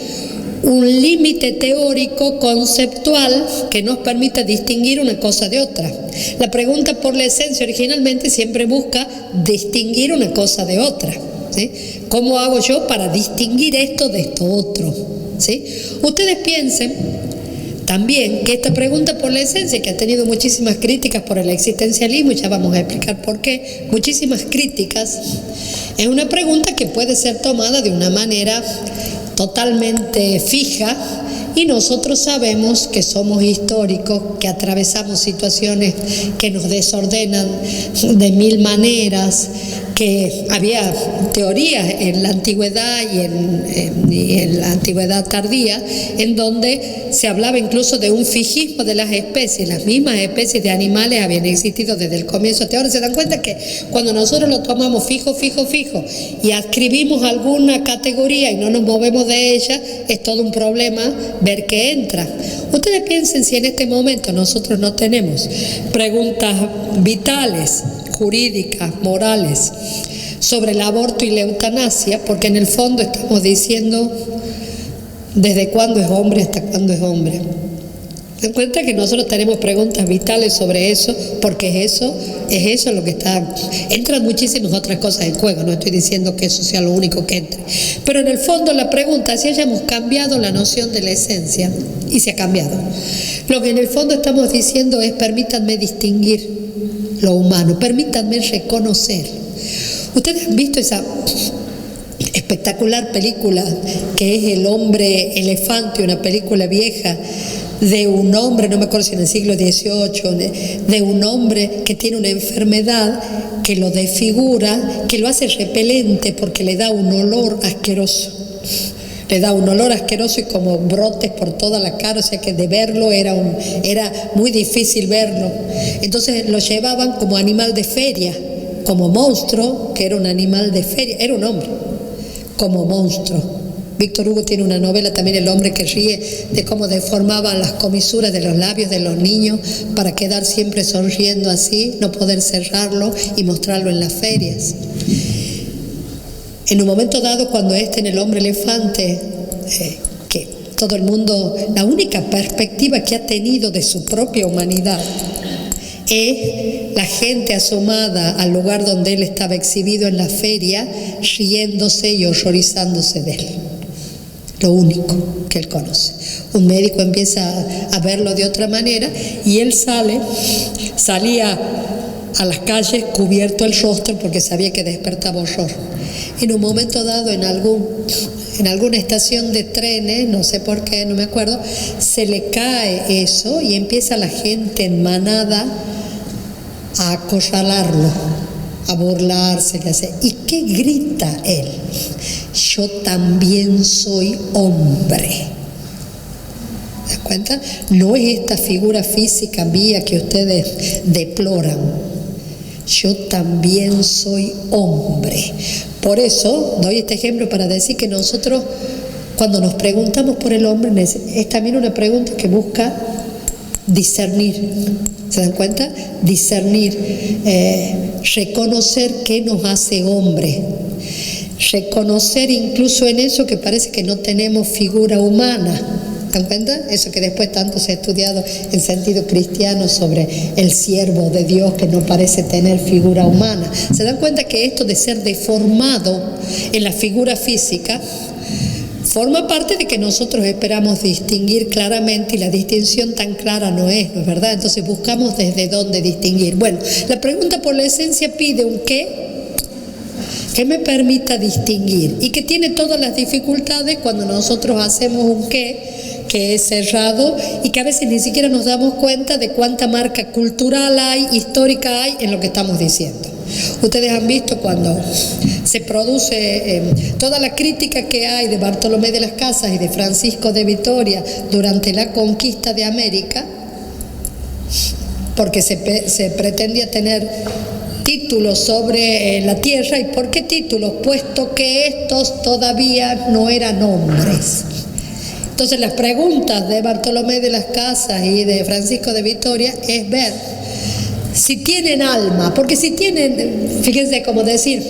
un límite teórico, conceptual, que nos permita distinguir una cosa de otra. La pregunta por la esencia originalmente siempre busca distinguir una cosa de otra, ¿sí? ¿Cómo hago yo para distinguir esto de esto otro? ¿Sí? Ustedes piensen también que esta pregunta por la esencia, que ha tenido muchísimas críticas por el existencialismo, y ya vamos a explicar por qué, muchísimas críticas, es una pregunta que puede ser tomada de una manera totalmente fija, y nosotros sabemos que somos históricos, que atravesamos situaciones que nos desordenan de mil maneras, que había teorías en la antigüedad y en la antigüedad tardía, en donde se hablaba incluso de un fijismo de las especies. Las mismas especies de animales habían existido desde el comienzo hasta ahora. Se dan cuenta que cuando nosotros lo tomamos fijo y adscribimos alguna categoría y no nos movemos de ella, es todo un problema ver qué entra. Ustedes piensen si en este momento nosotros no tenemos preguntas vitales, jurídicas, morales, sobre el aborto y la eutanasia, porque en el fondo estamos diciendo desde cuándo es hombre hasta cuándo es hombre. ¿Se dan cuenta que nosotros tenemos preguntas vitales sobre eso? Porque es eso lo que está... Entran muchísimas otras cosas en juego, no estoy diciendo que eso sea lo único que entre. Pero en el fondo la pregunta, si hayamos cambiado la noción de la esencia, y se ha cambiado, lo que en el fondo estamos diciendo es: permítanme distinguir lo humano, permítanme reconocer. Ustedes han visto esa espectacular película que es El hombre elefante, una película vieja de un hombre, no me acuerdo si en el siglo XVIII, de un hombre que tiene una enfermedad que lo desfigura, que lo hace repelente porque le da un olor asqueroso. Le da un olor asqueroso y como brotes por toda la cara, o sea que de verlo era muy difícil verlo. Entonces lo llevaban como animal de feria, como monstruo, que era un animal de feria, era un hombre, como monstruo. Víctor Hugo tiene una novela también, El hombre que ríe, de cómo deformaban las comisuras de los labios de los niños para quedar siempre sonriendo así, no poder cerrarlo y mostrarlo en las ferias. En un momento dado, cuando en El hombre elefante, que todo el mundo, la única perspectiva que ha tenido de su propia humanidad es la gente asomada al lugar donde él estaba exhibido en la feria, riéndose y horrorizándose de él. Lo único que él conoce. Un médico empieza a verlo de otra manera y él salía a las calles cubierto el rostro porque sabía que despertaba horror. En un momento dado, en alguna estación de trenes, no sé por qué, no me acuerdo, se le cae eso y empieza la gente en manada a acorralarlo, a burlarse. ¿Y qué grita él? Yo también soy hombre. dan cuenta? No es esta figura física mía que ustedes deploran. Yo también soy hombre. Por eso doy este ejemplo para decir que nosotros, cuando nos preguntamos por el hombre, es también una pregunta que busca discernir. ¿Se dan cuenta? Discernir, reconocer qué nos hace hombre, reconocer incluso en eso que parece que no tenemos figura humana. ¿Se dan cuenta? Eso que después tanto se ha estudiado en sentido cristiano sobre el siervo de Dios que no parece tener figura humana. ¿Se dan cuenta que esto de ser deformado en la figura física forma parte de que nosotros esperamos distinguir claramente, y la distinción tan clara no es verdad? Entonces buscamos desde dónde distinguir. Bueno, la pregunta por la esencia pide un qué que me permita distinguir, y que tiene todas las dificultades cuando nosotros hacemos un qué que es cerrado y que a veces ni siquiera nos damos cuenta de cuánta marca cultural hay, histórica hay en lo que estamos diciendo. Ustedes han visto cuando se produce toda la crítica que hay de Bartolomé de las Casas y de Francisco de Vitoria durante la conquista de América, porque se pretendía tener títulos sobre la tierra. ¿Y por qué títulos? Puesto que estos todavía no eran hombres. Entonces las preguntas de Bartolomé de las Casas y de Francisco de Vitoria es ver si tienen alma, porque si tienen, fíjense cómo decir,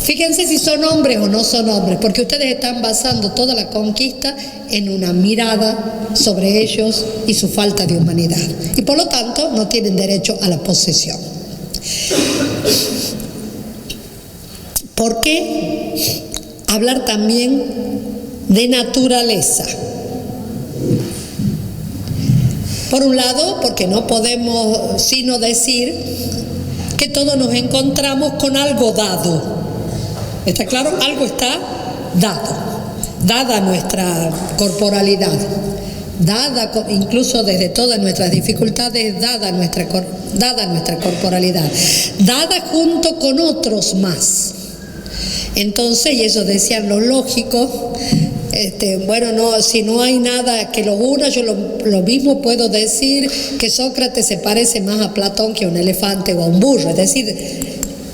fíjense si son hombres o no son hombres, porque ustedes están basando toda la conquista en una mirada sobre ellos y su falta de humanidad, y por lo tanto no tienen derecho a la posesión. ¿Por qué hablar también de naturaleza? Por un lado, porque no podemos sino decir que todos nos encontramos con algo dado. ¿Está claro? Algo está dado, dada nuestra corporalidad, dada incluso desde todas nuestras dificultades, dada nuestra corporalidad, dada junto con otros más. Entonces, y eso decían los lógicos, bueno, no, si no hay nada que los una, yo lo mismo puedo decir que Sócrates se parece más a Platón que a un elefante o a un burro. Es decir,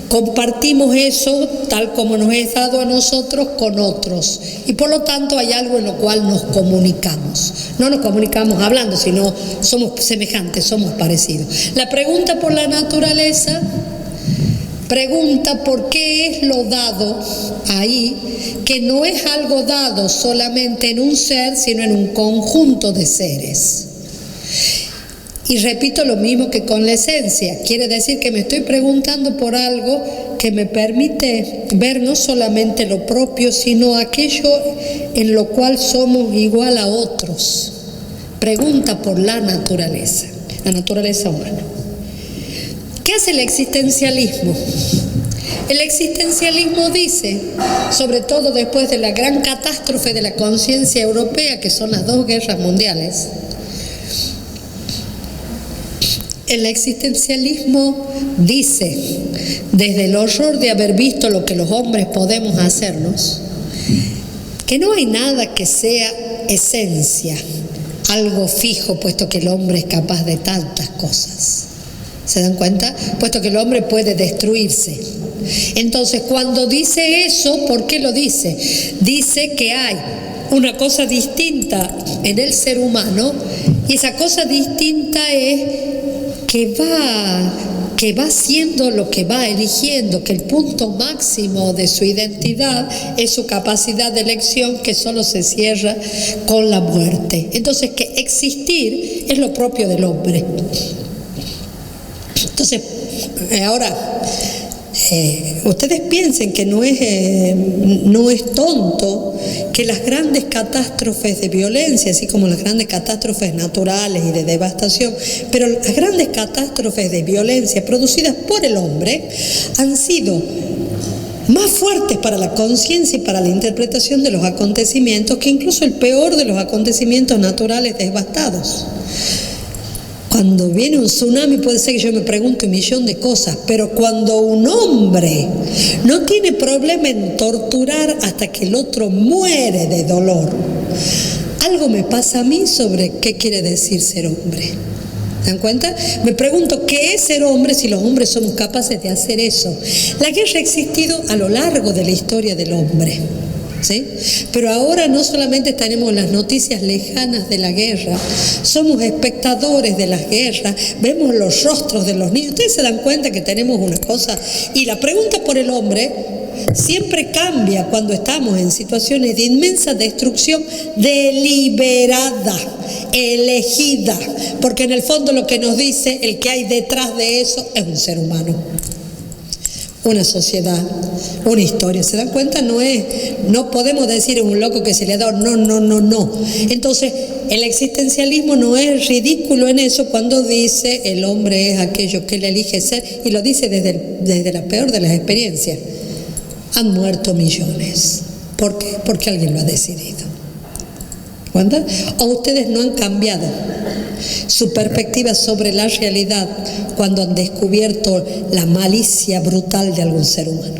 compartimos eso tal como nos es dado a nosotros con otros, y por lo tanto hay algo en lo cual nos comunicamos. No nos comunicamos hablando, sino somos semejantes, somos parecidos. La pregunta por la naturaleza pregunta por qué es lo dado ahí, que no es algo dado solamente en un ser, sino en un conjunto de seres. Y repito lo mismo que con la esencia, quiere decir que me estoy preguntando por algo que me permite ver no solamente lo propio, sino aquello en lo cual somos igual a otros. Pregunta por la naturaleza humana. ¿Qué hace el existencialismo? El existencialismo dice, sobre todo después de la gran catástrofe de la conciencia europea, que son las 2 guerras mundiales, el existencialismo dice, desde el horror de haber visto lo que los hombres podemos hacernos, que no hay nada que sea esencia, algo fijo, puesto que el hombre es capaz de tantas cosas. ¿Se dan cuenta? Puesto que el hombre puede destruirse. Entonces, cuando dice eso, ¿por qué lo dice? Dice que hay una cosa distinta en el ser humano, y esa cosa distinta es que va siendo lo que va eligiendo, que el punto máximo de su identidad es su capacidad de elección, que solo se cierra con la muerte. Entonces, que existir es lo propio del hombre. Entonces, ahora, ustedes piensen que no es tonto que las grandes catástrofes de violencia, así como las grandes catástrofes naturales y de devastación, pero las grandes catástrofes de violencia producidas por el hombre han sido más fuertes para la conciencia y para la interpretación de los acontecimientos que incluso el peor de los acontecimientos naturales devastados. Cuando viene un tsunami puede ser que yo me pregunte 1.000.000 de cosas, pero cuando un hombre no tiene problema en torturar hasta que el otro muere de dolor, algo me pasa a mí sobre qué quiere decir ser hombre. ¿Se dan cuenta? Me pregunto, ¿qué es ser hombre si los hombres somos capaces de hacer eso? La guerra ha existido a lo largo de la historia del hombre, ¿sí? Pero ahora no solamente tenemos las noticias lejanas de la guerra, somos espectadores de las guerras, vemos los rostros de los niños. Ustedes se dan cuenta que tenemos una cosa, y la pregunta por el hombre siempre cambia cuando estamos en situaciones de inmensa destrucción deliberada, elegida, porque en el fondo lo que nos dice el que hay detrás de eso es un ser humano, una sociedad, una historia. ¿Se dan cuenta? No podemos decir es un loco que se le ha dado, no. Entonces el existencialismo no es ridículo en eso cuando dice el hombre es aquello que él elige ser, y lo dice desde la peor de las experiencias. Han muerto millones. ¿Por qué? Porque alguien lo ha decidido. ¿Cuándo? O ustedes no han cambiado su perspectiva sobre la realidad cuando han descubierto la malicia brutal de algún ser humano.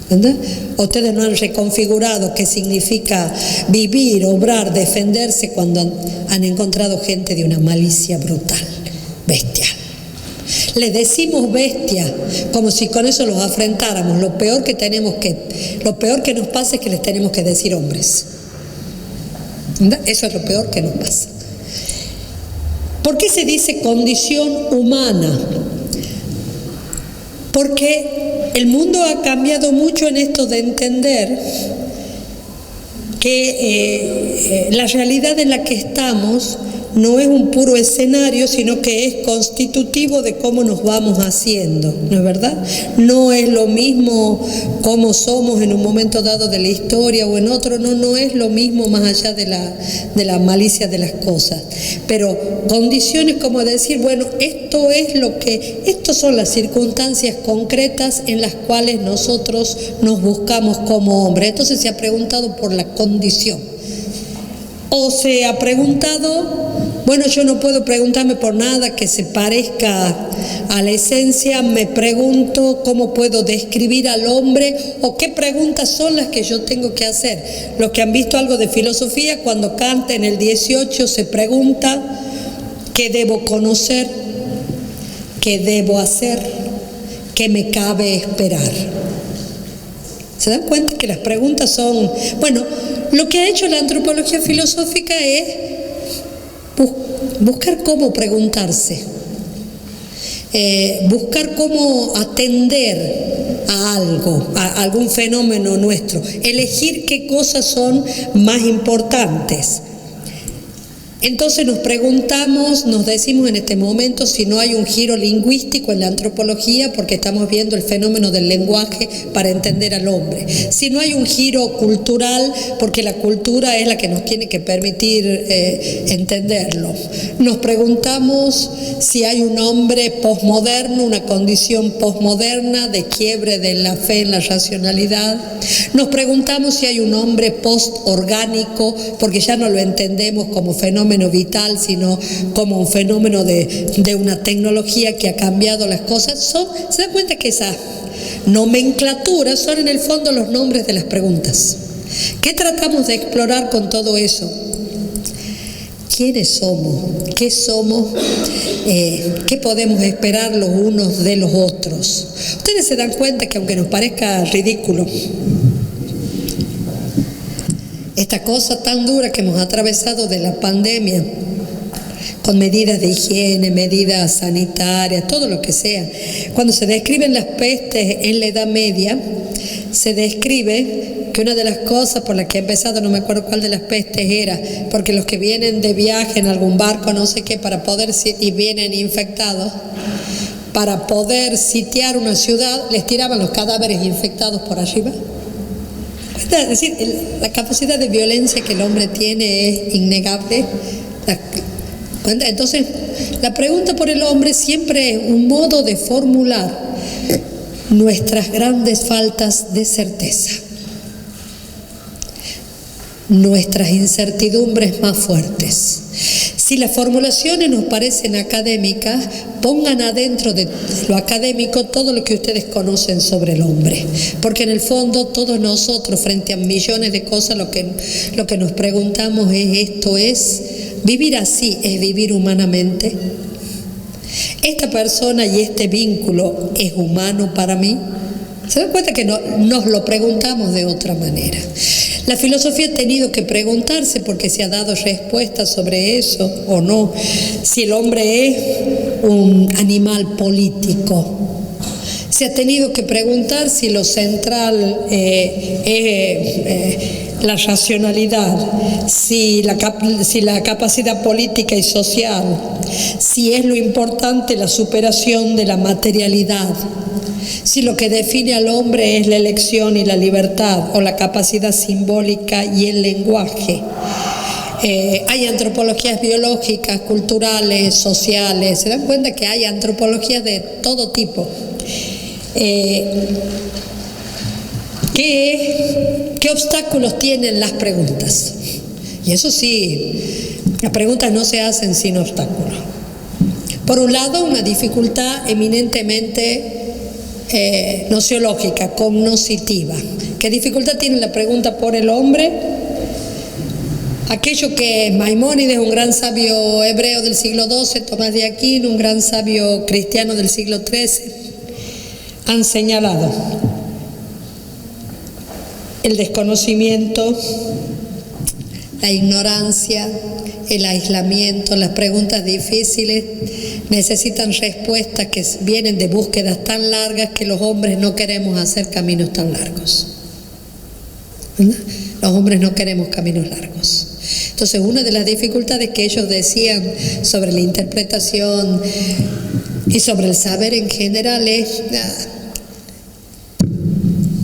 ¿Verdad? Ustedes no han reconfigurado qué significa vivir, obrar, defenderse cuando han encontrado gente de una malicia brutal, bestial. Les decimos bestia como si con eso los afrentáramos. Lo peor que nos pasa es que les tenemos que decir hombres. ¿Verdad? Eso es lo peor que nos pasa. ¿Por qué se dice condición humana? Porque el mundo ha cambiado mucho en esto de entender que la realidad en la que estamos no es un puro escenario, sino que es constitutivo de cómo nos vamos haciendo, ¿no es verdad? No es lo mismo cómo somos en un momento dado de la historia o en otro, no es lo mismo más allá de la malicia de las cosas. Pero condiciones como decir, bueno, estas son las circunstancias concretas en las cuales nosotros nos buscamos como hombres. Entonces se ha preguntado por la condición. O se ha preguntado, bueno, yo no puedo preguntarme por nada que se parezca a la esencia, me pregunto cómo puedo describir al hombre o qué preguntas son las que yo tengo que hacer. Los que han visto algo de filosofía, cuando Kant en el 18 se pregunta qué debo conocer, qué debo hacer, qué me cabe esperar. ¿Se dan cuenta que las preguntas son, bueno, lo que ha hecho la antropología filosófica es buscar cómo preguntarse, buscar cómo atender a algo, a algún fenómeno nuestro, elegir qué cosas son más importantes. Entonces nos preguntamos, nos decimos en este momento si no hay un giro lingüístico en la antropología, porque estamos viendo el fenómeno del lenguaje para entender al hombre. Si no hay un giro cultural, porque la cultura es la que nos tiene que permitir entenderlo. Nos preguntamos si hay un hombre posmoderno, una condición posmoderna de quiebre de la fe en la racionalidad. Nos preguntamos si hay un hombre postorgánico, porque ya no lo entendemos como fenómeno vital, sino como un fenómeno de una tecnología que ha cambiado las cosas. ¿Se dan cuenta que esas nomenclaturas son en el fondo los nombres de las preguntas? ¿Qué tratamos de explorar con todo eso? ¿Quiénes somos? ¿Qué somos? ¿Qué podemos esperar los unos de los otros? Ustedes se dan cuenta que aunque nos parezca ridículo, esta cosa tan dura que hemos atravesado de la pandemia, con medidas de higiene, medidas sanitarias, todo lo que sea. Cuando se describen las pestes en la Edad Media, se describe que una de las cosas por las que ha empezado, no me acuerdo cuál de las pestes era, porque los que vienen de viaje en algún barco, no sé qué, y vienen infectados, para poder sitiar una ciudad, les tiraban los cadáveres infectados por arriba. Es decir, la capacidad de violencia que el hombre tiene es innegable. Entonces, la pregunta por el hombre siempre es un modo de formular nuestras grandes faltas de certeza, nuestras incertidumbres más fuertes. Si las formulaciones nos parecen académicas, pongan adentro de lo académico todo lo que ustedes conocen sobre el hombre, porque en el fondo todos nosotros, frente a millones de cosas, lo que nos preguntamos es: ¿esto es vivir así? ¿Es vivir humanamente? ¿Esta persona y este vínculo es humano para mí? ¿Se dan cuenta que nos lo preguntamos de otra manera? La filosofía ha tenido que preguntarse, porque se ha dado respuestas sobre eso o no, si el hombre es un animal político. Se ha tenido que preguntar si lo central es la racionalidad, si la capacidad política y social, si es lo importante la superación de la materialidad, si lo que define al hombre es la elección y la libertad, o la capacidad simbólica y el lenguaje. Hay antropologías biológicas, culturales, sociales. Se dan cuenta que hay antropologías de todo tipo. ¿Qué obstáculos tienen las preguntas? Y eso sí, las preguntas no se hacen sin obstáculos. Por un lado, una dificultad eminentemente nociológica, cognoscitiva. ¿Qué dificultad tiene la pregunta por el hombre? Aquello que Maimónides, un gran sabio hebreo del siglo XII, Tomás de Aquino, un gran sabio cristiano del siglo XIII, han señalado: el desconocimiento, la ignorancia, el aislamiento. Las preguntas difíciles necesitan respuestas que vienen de búsquedas tan largas que los hombres no queremos hacer caminos tan largos. ¿Verdad? Los hombres no queremos caminos largos. Entonces, una de las dificultades que ellos decían sobre la interpretación y sobre el saber en general es: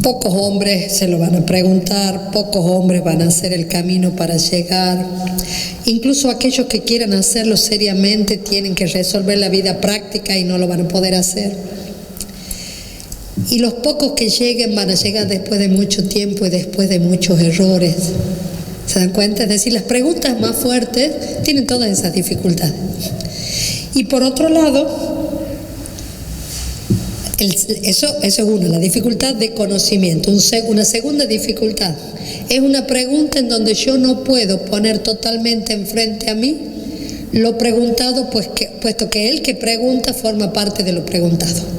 pocos hombres se lo van a preguntar, pocos hombres van a hacer el camino para llegar. Incluso aquellos que quieran hacerlo seriamente tienen que resolver la vida práctica y no lo van a poder hacer. Y los pocos que lleguen van a llegar después de mucho tiempo y después de muchos errores. ¿Se dan cuenta? Es decir, las preguntas más fuertes tienen todas esas dificultades. Y por otro lado, eso es una, la dificultad de conocimiento. Una segunda dificultad es una pregunta en donde yo no puedo poner totalmente enfrente a mí lo preguntado, puesto que el que pregunta forma parte de lo preguntado.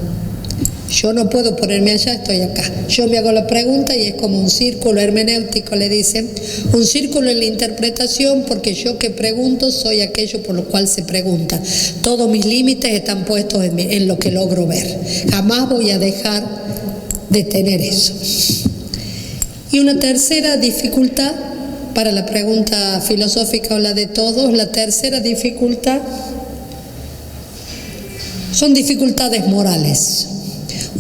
Yo no puedo ponerme allá, estoy acá. Yo me hago la pregunta y es como un círculo hermenéutico, le dicen. Un círculo en la interpretación, porque yo que pregunto soy aquello por lo cual se pregunta. Todos mis límites están puestos en lo que logro ver. Jamás voy a dejar de tener eso. Y una tercera dificultad para la pregunta filosófica o la de todos, la tercera dificultad son dificultades morales.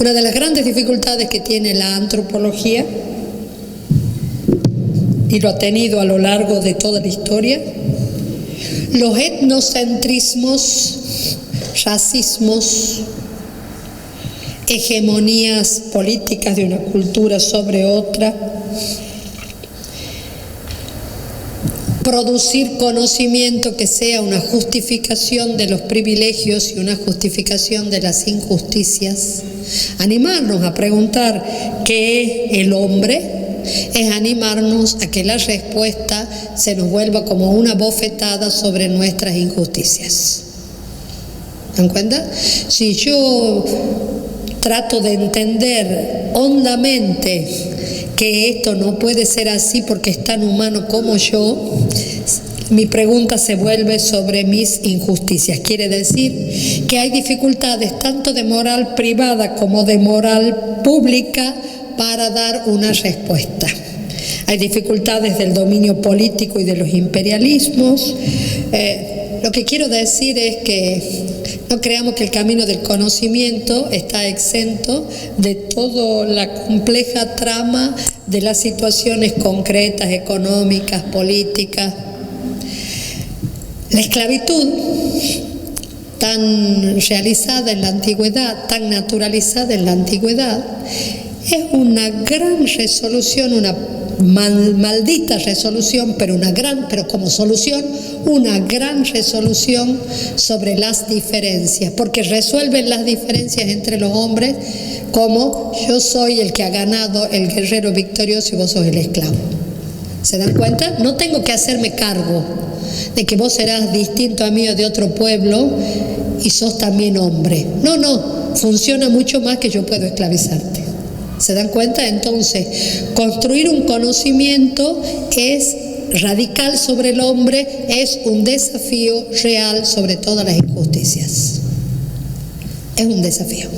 Una de las grandes dificultades que tiene la antropología, y lo ha tenido a lo largo de toda la historia, los etnocentrismos, racismos, hegemonías políticas de una cultura sobre otra, producir conocimiento que sea una justificación de los privilegios y una justificación de las injusticias. Animarnos a preguntar qué es el hombre es animarnos a que la respuesta se nos vuelva como una bofetada sobre nuestras injusticias. ¿Se dan cuenta? Si yo trato de entender hondamente que esto no puede ser así porque es tan humano como yo, mi pregunta se vuelve sobre mis injusticias. Quiere decir que hay dificultades tanto de moral privada como de moral pública para dar una respuesta. Hay dificultades del dominio político y de los imperialismos. Lo que quiero decir es que no creamos que el camino del conocimiento está exento de toda la compleja trama de las situaciones concretas, económicas, políticas. La esclavitud, tan realizada en la antigüedad, tan naturalizada en la antigüedad, es una gran resolución, una maldita resolución, pero como solución, una gran resolución sobre las diferencias, porque resuelven las diferencias entre los hombres, como yo soy el que ha ganado, el guerrero victorioso, y vos sos el esclavo. ¿Se dan cuenta? No tengo que hacerme cargo de que vos serás distinto a mí o de otro pueblo y sos también hombre. No, funciona mucho más que yo puedo esclavizarte. ¿Se dan cuenta? Entonces, construir un conocimiento es radical sobre el hombre, es un desafío real sobre todas las injusticias. Es un desafío.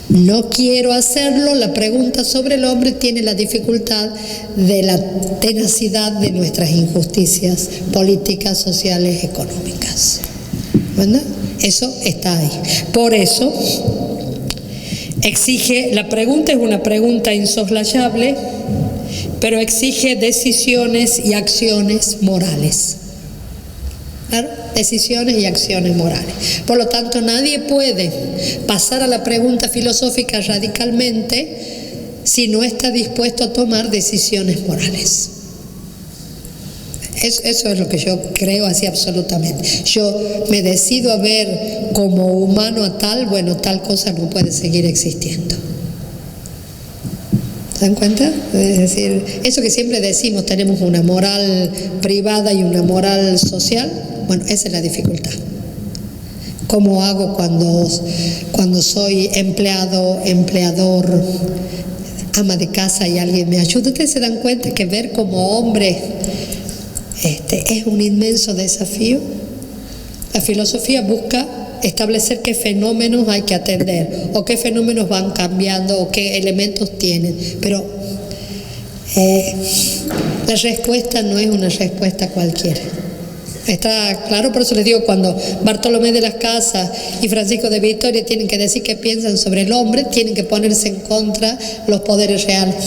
No quiero hacerlo. La pregunta sobre el hombre tiene la dificultad de la tenacidad de nuestras injusticias políticas, sociales, económicas. ¿Verdad? Eso está ahí. Por eso la pregunta es una pregunta insoslayable, pero exige decisiones y acciones morales. ¿Claro? Decisiones y acciones morales. Por lo tanto, nadie puede pasar a la pregunta filosófica radicalmente si no está dispuesto a tomar decisiones morales. Eso es lo que yo creo así absolutamente. Yo me decido a ver como humano a tal cosa no puede seguir existiendo. ¿Se dan cuenta? Es decir, eso que siempre decimos, tenemos una moral privada y una moral social. Bueno, esa es la dificultad. ¿Cómo hago cuando soy empleador, ama de casa y alguien me ayuda? Ustedes se dan cuenta que ver como hombre es un inmenso desafío. La filosofía busca establecer qué fenómenos hay que atender, o qué fenómenos van cambiando, o qué elementos tienen. Pero la respuesta no es una respuesta cualquiera. Está claro, por eso les digo, cuando Bartolomé de las Casas y Francisco de Vitoria tienen que decir qué piensan sobre el hombre, tienen que ponerse en contra los poderes reales.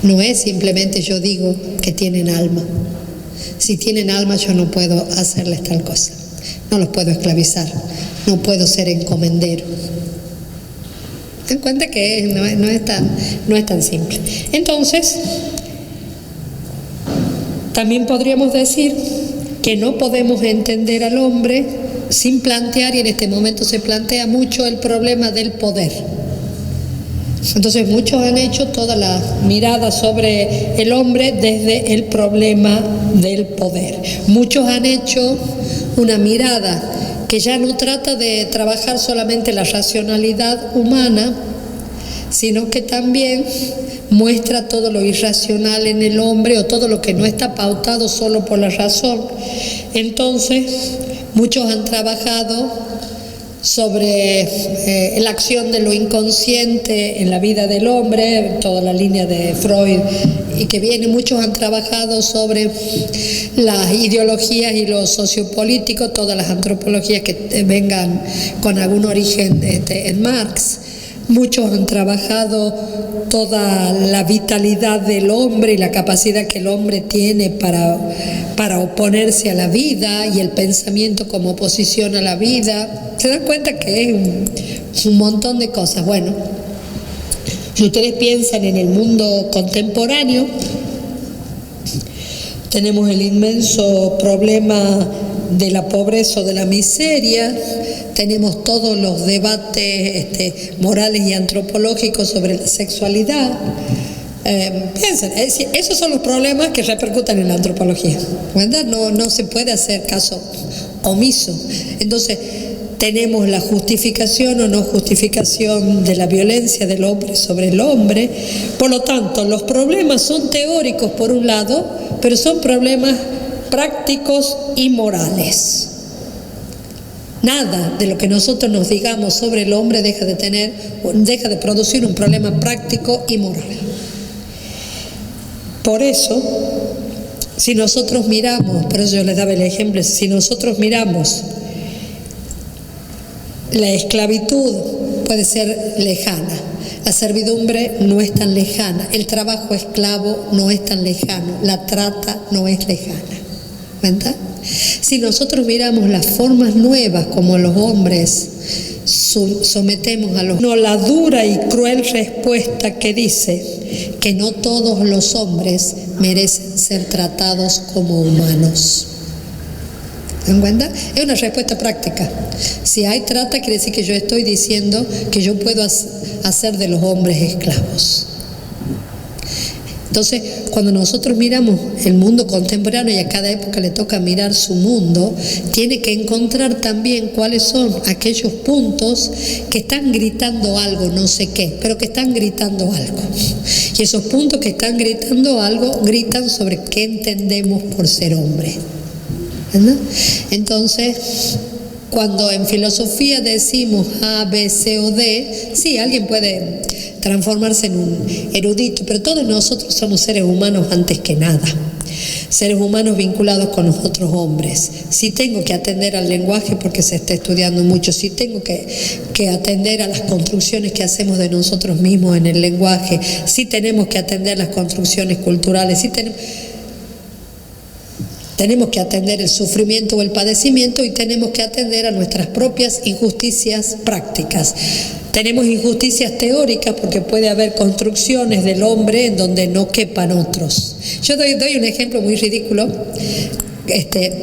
No es simplemente yo digo que tienen alma. Si tienen alma, yo no puedo hacerles tal cosa. No los puedo esclavizar. No puedo ser encomendero. Ten cuenta que no es tan simple. Entonces, también podríamos decir que no podemos entender al hombre sin plantear, y en este momento se plantea mucho el problema del poder. Entonces muchos han hecho toda la mirada sobre el hombre desde el problema del poder. Muchos han hecho una mirada que ya no trata de trabajar solamente la racionalidad humana, sino que también muestra todo lo irracional en el hombre, o todo lo que no está pautado solo por la razón. Entonces, muchos han trabajado sobre la acción de lo inconsciente en la vida del hombre, toda la línea de Freud y que viene. Muchos han trabajado sobre las ideologías y lo sociopolítico, todas las antropologías que vengan con algún origen en Marx. Muchos han trabajado toda la vitalidad del hombre y la capacidad que el hombre tiene para oponerse a la vida, y el pensamiento como oposición a la vida. Se dan cuenta que es un montón de cosas. Bueno, si ustedes piensan en el mundo contemporáneo, tenemos el inmenso problema de la pobreza o de la miseria, tenemos todos los debates morales y antropológicos sobre la sexualidad. Piensen, esos son los problemas que repercuten en la antropología, ¿verdad? No se puede hacer caso omiso. Entonces, tenemos la justificación o no justificación de la violencia del hombre sobre el hombre. Por lo tanto, los problemas son teóricos por un lado, pero son problemas prácticos y morales. Nada de lo que nosotros nos digamos sobre el hombre deja de producir un problema práctico y moral. Por eso, si nosotros miramos, por eso yo les daba el ejemplo, si nosotros miramos, la esclavitud puede ser lejana, la servidumbre no es tan lejana, el trabajo esclavo no es tan lejano, la trata no es lejana. ¿Cuenta? Si nosotros miramos las formas nuevas como los hombres sometemos a los... No, la dura y cruel respuesta que dice que no todos los hombres merecen ser tratados como humanos. ¿Se dan cuenta? Es una respuesta práctica. Si hay trata, quiere decir que yo estoy diciendo que yo puedo hacer de los hombres esclavos. Entonces, cuando nosotros miramos el mundo contemporáneo y a cada época le toca mirar su mundo, tiene que encontrar también cuáles son aquellos puntos que están gritando algo, no sé qué, pero que están gritando algo. Y esos puntos que están gritando algo, gritan sobre qué entendemos por ser hombre. ¿Verdad? Entonces, cuando en filosofía decimos A, B, C o D, sí, alguien puede transformarse en un erudito, pero todos nosotros somos seres humanos antes que nada, seres humanos vinculados con los otros hombres. Si tengo que atender al lenguaje porque se está estudiando mucho, si tengo que atender a las construcciones que hacemos de nosotros mismos en el lenguaje, si tenemos que atender las construcciones culturales, si tenemos que atender el sufrimiento o el padecimiento y tenemos que atender a nuestras propias injusticias prácticas. Tenemos injusticias teóricas porque puede haber construcciones del hombre en donde no quepan otros. Yo doy un ejemplo muy ridículo,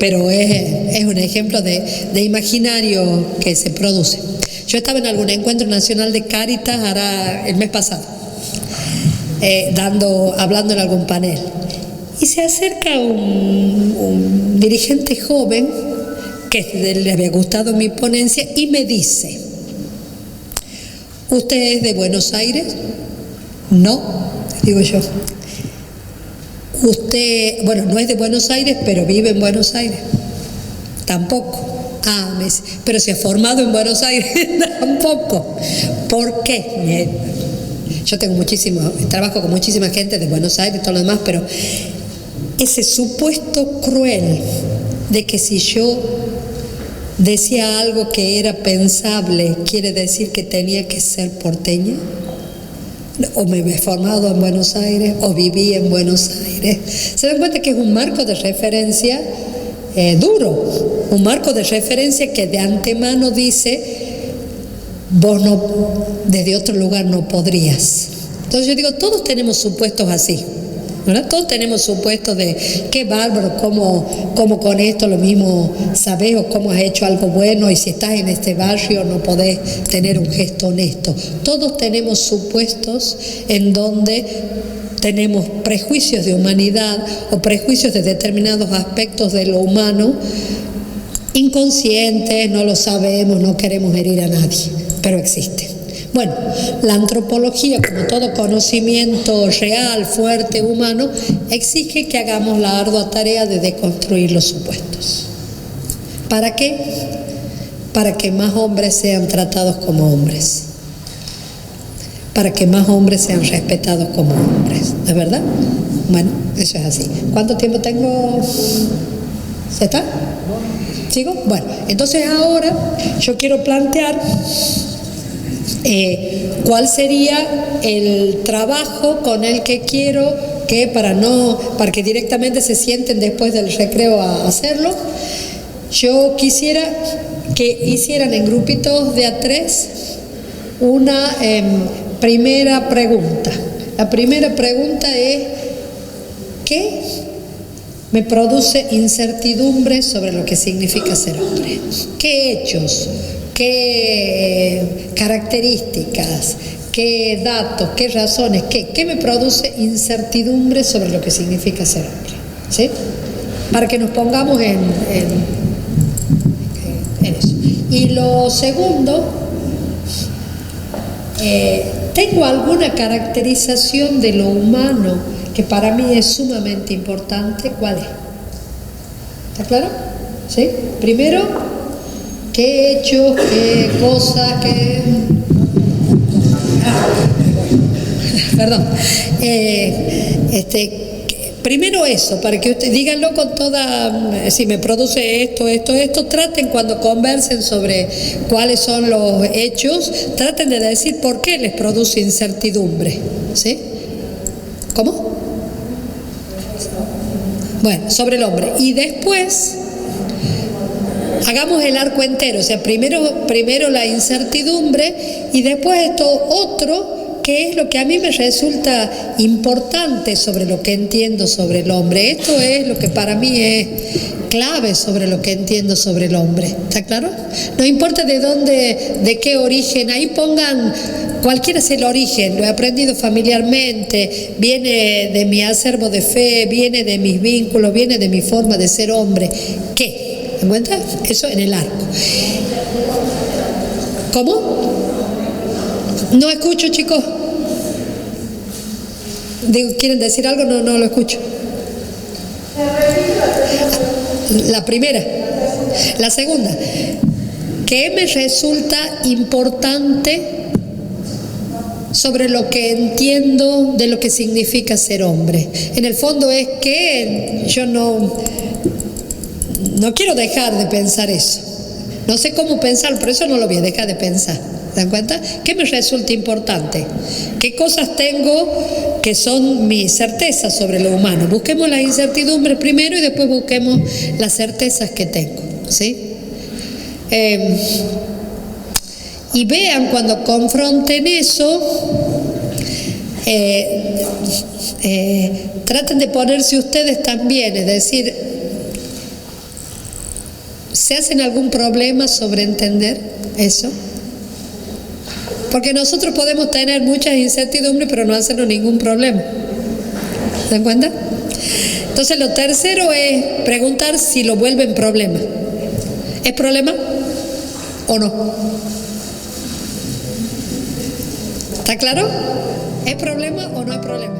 pero es un ejemplo de imaginario que se produce. Yo estaba en algún encuentro nacional de Cáritas el mes pasado, hablando en algún panel. Y se acerca un dirigente joven que le había gustado mi ponencia y me dice: ¿usted es de Buenos Aires? No, digo yo. Usted, bueno, no es de Buenos Aires, pero vive en Buenos Aires. Tampoco. Ah, me dice, pero se ha formado en Buenos Aires. Tampoco. ¿Por qué? Yo trabajo con muchísima gente de Buenos Aires y todo lo demás, pero ese supuesto cruel de que si yo decía algo que era pensable, quiere decir que tenía que ser porteña, o me he formado en Buenos Aires, o viví en Buenos Aires. Se dan cuenta que es un marco de referencia duro, un marco de referencia que de antemano dice: vos no, desde otro lugar no podrías. Entonces yo digo, todos tenemos supuestos así, ¿verdad? Todos tenemos supuestos de qué bárbaro, cómo con esto lo mismo sabés, o cómo has hecho algo bueno, y si estás en este barrio no podés tener un gesto honesto. Todos tenemos supuestos en donde tenemos prejuicios de humanidad o prejuicios de determinados aspectos de lo humano, inconscientes, no lo sabemos, no queremos herir a nadie, pero existen. Bueno, la antropología, como todo conocimiento real, fuerte, humano, exige que hagamos la ardua tarea de deconstruir los supuestos. ¿Para qué? Para que más hombres sean tratados como hombres. Para que más hombres sean respetados como hombres. ¿Es verdad? Bueno, eso es así. ¿Cuánto tiempo tengo? ¿Se está? ¿Sigo? Bueno, entonces ahora yo quiero plantear cuál sería el trabajo con el que quiero que para que directamente se sienten después del recreo a hacerlo. Yo quisiera que hicieran en grupitos de a 3 una primera pregunta. La primera pregunta es: ¿qué me produce incertidumbre sobre lo que significa ser hombre? ¿Qué hechos, qué características, qué datos, qué razones, qué me produce incertidumbre sobre lo que significa ser hombre? ¿Sí? Para que nos pongamos en eso. Y lo segundo, ¿tengo alguna caracterización de lo humano que para mí es sumamente importante? ¿Cuál es? ¿Está claro? ¿Sí? Primero, ¿qué hechos, qué cosas, qué... Perdón. Primero eso, para que ustedes díganlo con toda, si me produce esto, traten cuando conversen sobre cuáles son los hechos, traten de decir por qué les produce incertidumbre, ¿sí? ¿Cómo? Bueno, sobre el hombre. Y después hagamos el arco entero, o sea, primero la incertidumbre y después esto otro, que es lo que a mí me resulta importante sobre lo que entiendo sobre el hombre. Esto es lo que para mí es clave sobre lo que entiendo sobre el hombre. ¿Está claro? No importa de dónde, de qué origen, ahí pongan cualquiera es el origen, lo he aprendido familiarmente, viene de mi acervo de fe, viene de mis vínculos, viene de mi forma de ser hombre. ¿Qué? ¿Me cuenta? Eso en el arco. ¿Cómo? No escucho, chicos. ¿Quieren decir algo? No lo escucho. La primera. La segunda. ¿Qué me resulta importante sobre lo que entiendo de lo que significa ser hombre? En el fondo es que yo no quiero dejar de pensar eso. No sé cómo pensar, por eso no lo voy a dejar de pensar. ¿Se dan cuenta? ¿Qué me resulta importante? ¿Qué cosas tengo que son mis certezas sobre lo humano? Busquemos las incertidumbres primero y después busquemos las certezas que tengo. ¿Sí? Y vean cuando confronten eso, traten de ponerse ustedes también, es decir, ¿se hacen algún problema sobre entender eso? Porque nosotros podemos tener muchas incertidumbres, pero no hacernos ningún problema. ¿Se dan cuenta? Entonces lo tercero es preguntar si lo vuelven problema. ¿Es problema o no? ¿Está claro? ¿Es problema o no es problema?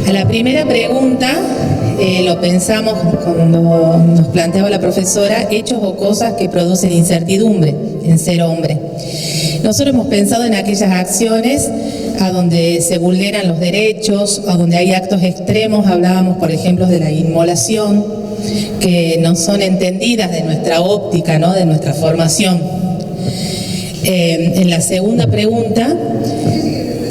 A la primera pregunta, lo pensamos cuando nos planteaba la profesora, hechos o cosas que producen incertidumbre en ser hombre. Nosotros hemos pensado en aquellas acciones a donde se vulneran los derechos, a donde hay actos extremos. Hablábamos, por ejemplo, de la inmolación, que no son entendidas de nuestra óptica, ¿no?, de nuestra formación. En la segunda pregunta,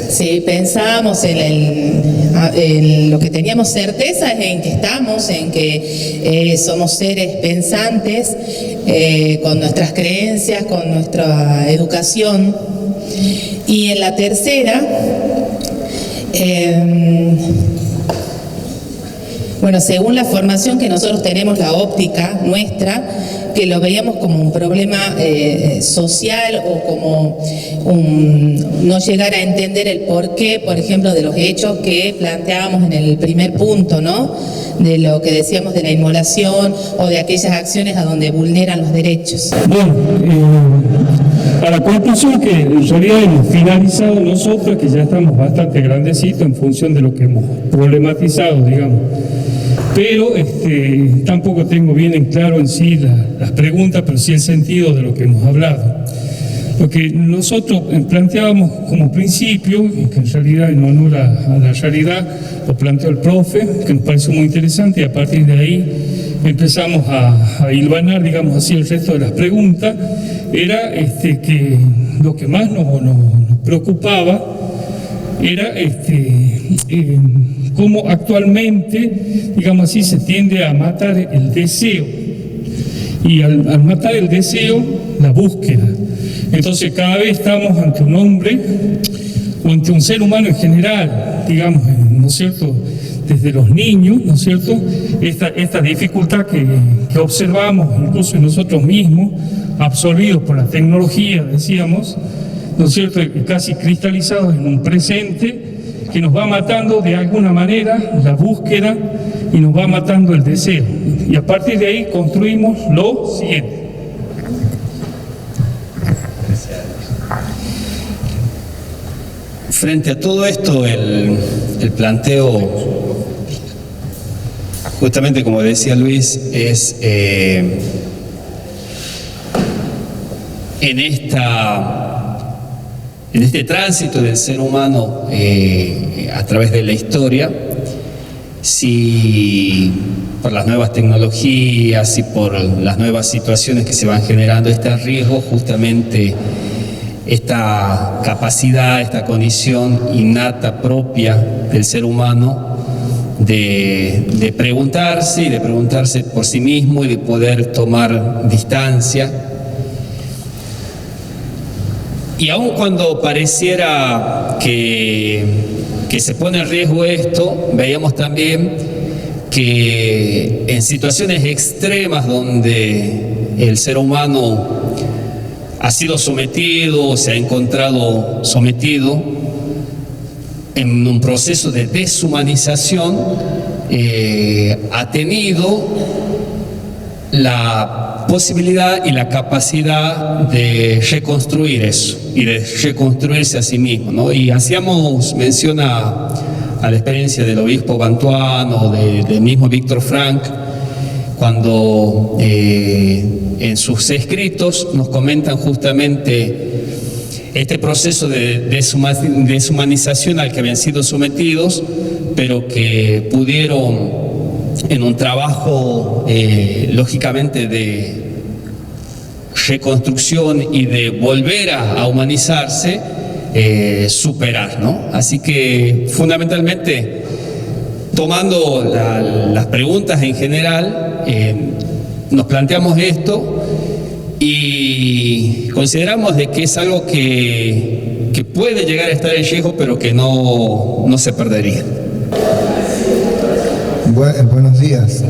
si pensábamos en lo que teníamos certeza es en que estamos, en que somos seres pensantes, con nuestras creencias, con nuestra educación. Y en la tercera, bueno, según la formación que nosotros tenemos, la óptica nuestra, que lo veíamos como un problema social o como no llegar a entender el porqué, por ejemplo, de los hechos que planteábamos en el primer punto, ¿no?, de lo que decíamos de la inmolación o de aquellas acciones a donde vulneran los derechos. Bueno, a la conclusión que en realidad hemos finalizado nosotros, que ya estamos bastante grandecitos en función de lo que hemos problematizado, digamos. Pero tampoco tengo bien en claro en sí las preguntas, pero sí el sentido de lo que hemos hablado. Lo que nosotros planteábamos como principio, que en realidad en honor a la realidad lo planteó el profe, que nos pareció muy interesante, y a partir de ahí empezamos a hilvanar, digamos así, el resto de las preguntas, era que lo que más nos preocupaba era cómo actualmente, digamos así, se tiende a matar el deseo. Y al matar el deseo, la búsqueda. Entonces cada vez estamos ante un hombre o ante un ser humano en general, digamos, ¿no es cierto?, desde los niños, ¿no es cierto?, esta dificultad que observamos incluso en nosotros mismos, absorbidos por la tecnología, decíamos, ¿no es cierto?, casi cristalizados en un presente que nos va matando de alguna manera la búsqueda y nos va matando el deseo. Y a partir de ahí construimos lo siguiente. Frente a todo esto, el planteo, justamente como decía Luis, es en en este tránsito del ser humano a través de la historia, si por las nuevas tecnologías y por las nuevas situaciones que se van generando este riesgo, justamente esta capacidad, esta condición innata propia del ser humano de preguntarse y de preguntarse por sí mismo y de poder tomar distancia. Y aun cuando pareciera que se pone en riesgo esto, veíamos también que en situaciones extremas donde el ser humano ha sido sometido, se ha encontrado sometido en un proceso de deshumanización, ha tenido la posibilidad y la capacidad de reconstruir eso y de reconstruirse a sí mismo, ¿no? Y hacíamos mención a la experiencia del obispo Bantuano, del mismo Víctor Frank, cuando en sus escritos nos comentan justamente este proceso de deshumanización al que habían sido sometidos, pero que pudieron, en un trabajo lógicamente de reconstrucción y de volver a humanizarse, superar, ¿no? Así que fundamentalmente, tomando las preguntas en general, nos planteamos esto y consideramos de que es algo que puede llegar a estar en riesgo, pero que no se perdería. Buenos días.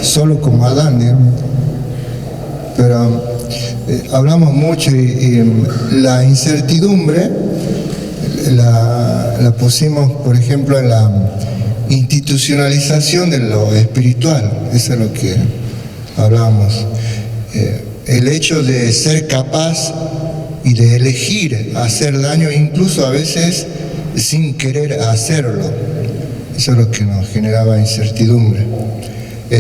Solo como Adán, digamos. Pero hablamos mucho y la incertidumbre la pusimos, por ejemplo, en la institucionalización de lo espiritual. Eso es lo que hablábamos. El hecho de ser capaz y de elegir hacer daño, incluso a veces sin querer hacerlo. Eso es lo que nos generaba incertidumbre.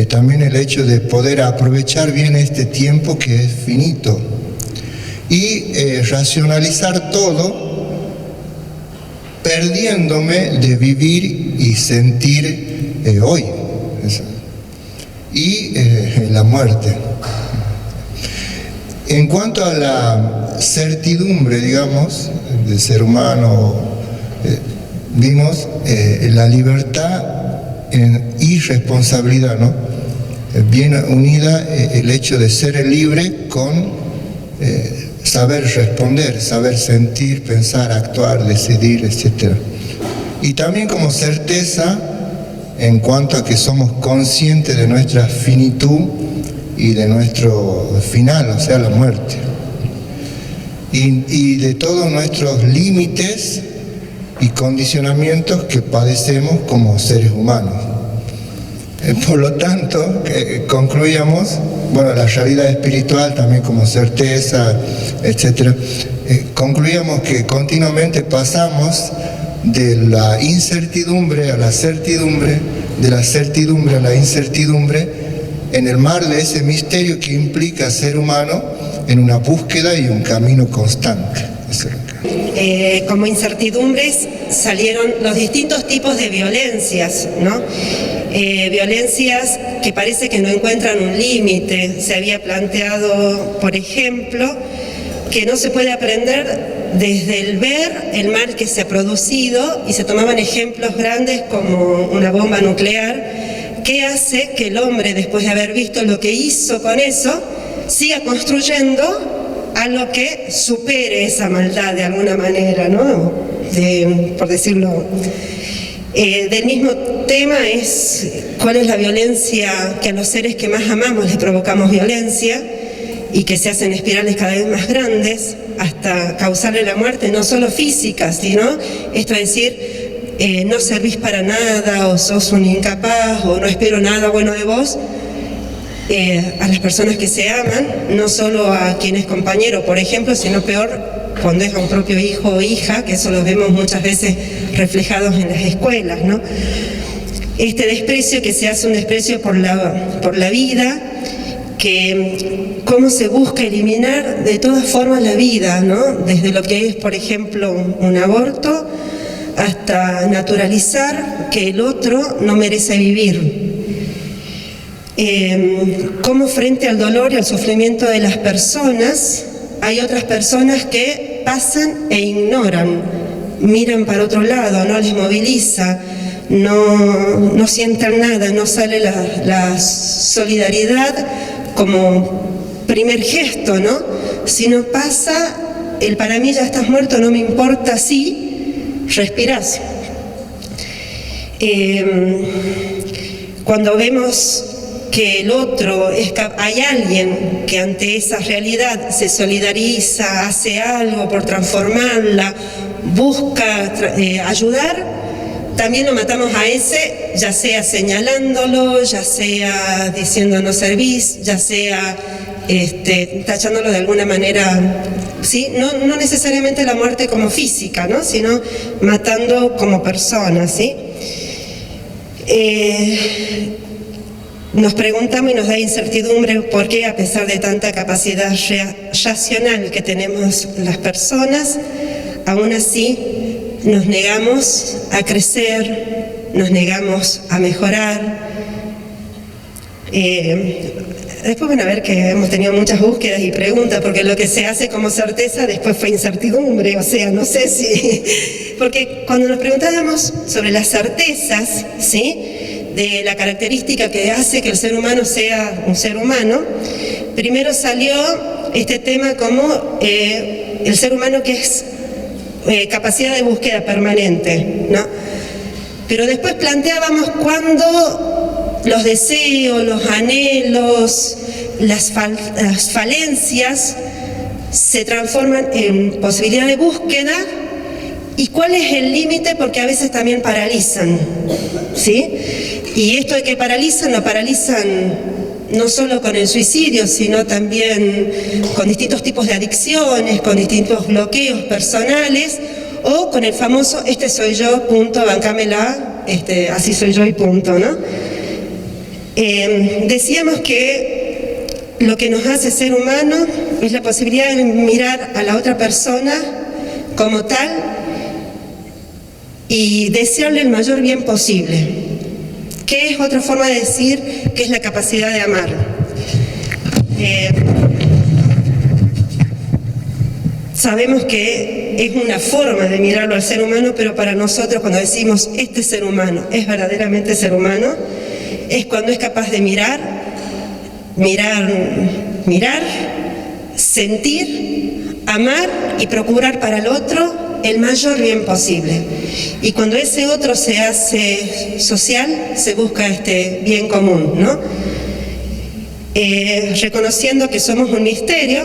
También el hecho de poder aprovechar bien este tiempo que es finito y racionalizar todo, perdiéndome de vivir y sentir hoy. Y la muerte. En cuanto a la certidumbre, digamos, del ser humano, vimos la libertad y responsabilidad, ¿no? Bien unida el hecho de ser libre con saber responder, saber sentir, pensar, actuar, decidir, etc. Y también como certeza en cuanto a que somos conscientes de nuestra finitud y de nuestro final, o sea, la muerte. Y de todos nuestros límites y condicionamientos que padecemos como seres humanos. Por lo tanto, concluíamos, bueno, la realidad espiritual también como certeza, etc. Concluíamos que continuamente pasamos de la incertidumbre a la certidumbre, de la certidumbre a la incertidumbre, en el mar de ese misterio que implica ser humano en una búsqueda y un camino constante. Como incertidumbres salieron los distintos tipos de violencias, ¿no? Violencias que parece que no encuentran un límite. Se había planteado, por ejemplo, que no se puede aprender desde el ver el mal que se ha producido, y se tomaban ejemplos grandes como una bomba nuclear. ¿Qué hace que el hombre, después de haber visto lo que hizo con eso, siga construyendo algo que supere esa maldad de alguna manera, ¿no? Por decirlo. Del mismo tema es cuál es la violencia que a los seres que más amamos les provocamos violencia y que se hacen espirales cada vez más grandes hasta causarle la muerte, no solo física, sino esto es decir, no servís para nada, o sos un incapaz, o no espero nada bueno de vos. A las personas que se aman, no solo a quien es compañero, por ejemplo, sino peor cuando es a un propio hijo o hija, que eso lo vemos muchas veces reflejados en las escuelas, ¿no? Este desprecio que se hace un desprecio por la vida, que cómo se busca eliminar de todas formas la vida, ¿no? Desde lo que es, por ejemplo, un aborto, hasta naturalizar que el otro no merece vivir. Cómo frente al dolor y al sufrimiento de las personas, hay otras personas que pasan e ignoran, miran para otro lado, no les moviliza, no sientan nada, no sale la solidaridad como primer gesto, ¿no? Sino pasa, el para mí ya estás muerto, no me importa si respirás. Cuando vemos que el otro, hay alguien que ante esa realidad se solidariza, hace algo por transformarla, busca ayudar, también lo matamos a ese, ya sea señalándolo, ya sea diciendo no servís, ya sea tachándolo de alguna manera, ¿sí? No necesariamente la muerte como física, ¿no? Sino matando como persona, ¿sí? Nos preguntamos y nos da incertidumbre por qué, a pesar de tanta capacidad racional que tenemos las personas, aún así nos negamos a crecer, nos negamos a mejorar. Después van a ver que hemos tenido muchas búsquedas y preguntas, porque lo que se hace como certeza después fue incertidumbre, o sea, no sé si... Porque cuando nos preguntábamos sobre las certezas, ¿sí?, de la característica que hace que el ser humano sea un ser humano, primero salió este tema como el ser humano que es capacidad de búsqueda permanente, ¿no? Pero después planteábamos cuando los deseos, los anhelos, las falencias se transforman en posibilidad de búsqueda, y cuál es el límite, porque a veces también paralizan, ¿sí? Y esto de que paralizan, lo paralizan no solo con el suicidio, sino también con distintos tipos de adicciones, con distintos bloqueos personales, o con el famoso, este soy yo, punto, bancámela, así soy yo y punto, ¿no? Decíamos que lo que nos hace ser humano es la posibilidad de mirar a la otra persona como tal y desearle el mayor bien posible, que es otra forma de decir que es la capacidad de amar. Sabemos que es una forma de mirarlo al ser humano, pero para nosotros cuando decimos este ser humano es verdaderamente ser humano, es cuando es capaz de mirar, sentir, amar y procurar para el otro el mayor bien posible. Y cuando ese otro se hace social, se busca este bien común, ¿no? Reconociendo que somos un misterio,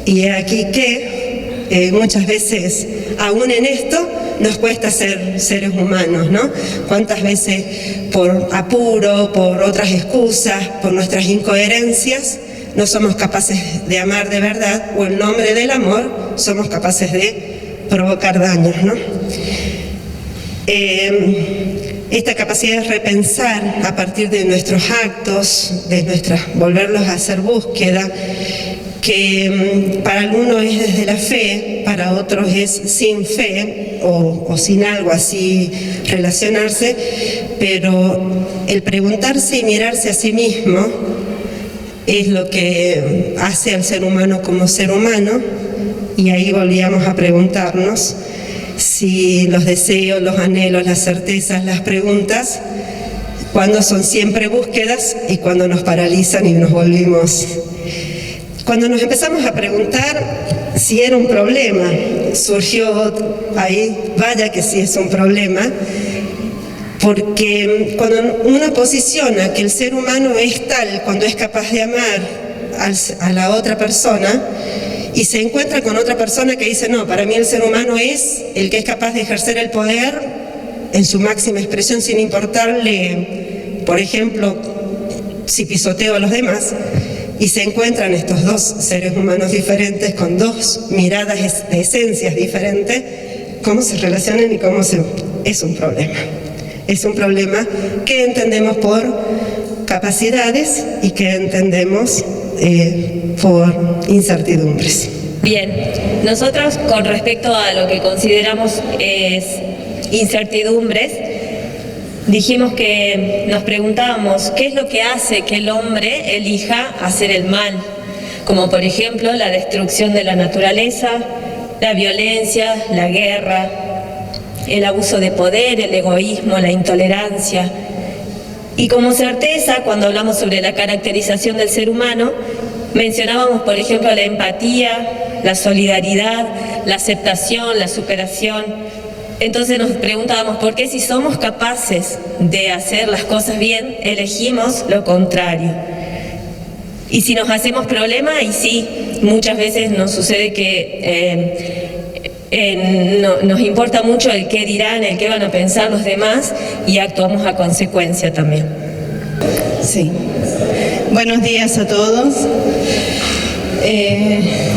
y aquí que muchas veces, aún en esto, nos cuesta ser seres humanos, ¿no? Cuántas veces por apuro, por otras excusas, por nuestras incoherencias, no somos capaces de amar de verdad, o en nombre del amor somos capaces de provocar daños, ¿no? Esta capacidad de repensar a partir de nuestros actos, volverlos a hacer búsqueda, que para algunos es desde la fe, para otros es sin fe o sin algo así relacionarse, pero el preguntarse y mirarse a sí mismo es lo que hace al ser humano como ser humano. Y ahí volvíamos a preguntarnos si los deseos, los anhelos, las certezas, las preguntas, cuando son siempre búsquedas y cuando nos paralizan y nos volvimos. Cuando nos empezamos a preguntar si era un problema, surgió ahí, vaya que sí es un problema, porque cuando uno posiciona que el ser humano es tal cuando es capaz de amar a la otra persona, y se encuentra con otra persona que dice, no, para mí el ser humano es el que es capaz de ejercer el poder en su máxima expresión sin importarle, por ejemplo, si pisoteo a los demás, y se encuentran estos dos seres humanos diferentes con dos miradas de esencias diferentes, cómo se relacionan y cómo es un problema. Es un problema que entendemos por capacidades y qué entendemos por incertidumbres. Bien, nosotros con respecto a lo que consideramos es incertidumbres, dijimos que nos preguntábamos qué es lo que hace que el hombre elija hacer el mal, como por ejemplo la destrucción de la naturaleza, la violencia, la guerra, el abuso de poder, el egoísmo, la intolerancia. Y como certeza, cuando hablamos sobre la caracterización del ser humano, mencionábamos por ejemplo la empatía, la solidaridad, la aceptación, la superación. Entonces nos preguntábamos por qué si somos capaces de hacer las cosas bien, elegimos lo contrario. Y si nos hacemos problema, y sí, muchas veces nos sucede que nos importa mucho el qué dirán, el qué van a pensar los demás, y actuamos a consecuencia también. Sí. Buenos días a todos.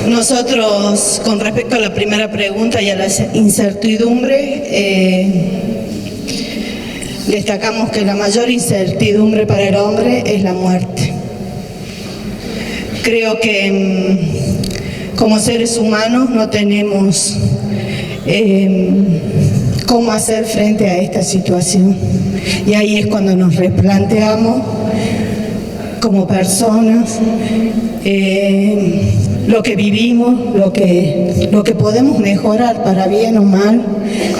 Nosotros, con respecto a la primera pregunta y a la incertidumbre, destacamos que la mayor incertidumbre para el hombre es la muerte. Creo que como seres humanos no tenemos cómo hacer frente a esta situación. Y ahí es cuando nos replanteamos como personas lo que vivimos, lo que podemos mejorar para bien o mal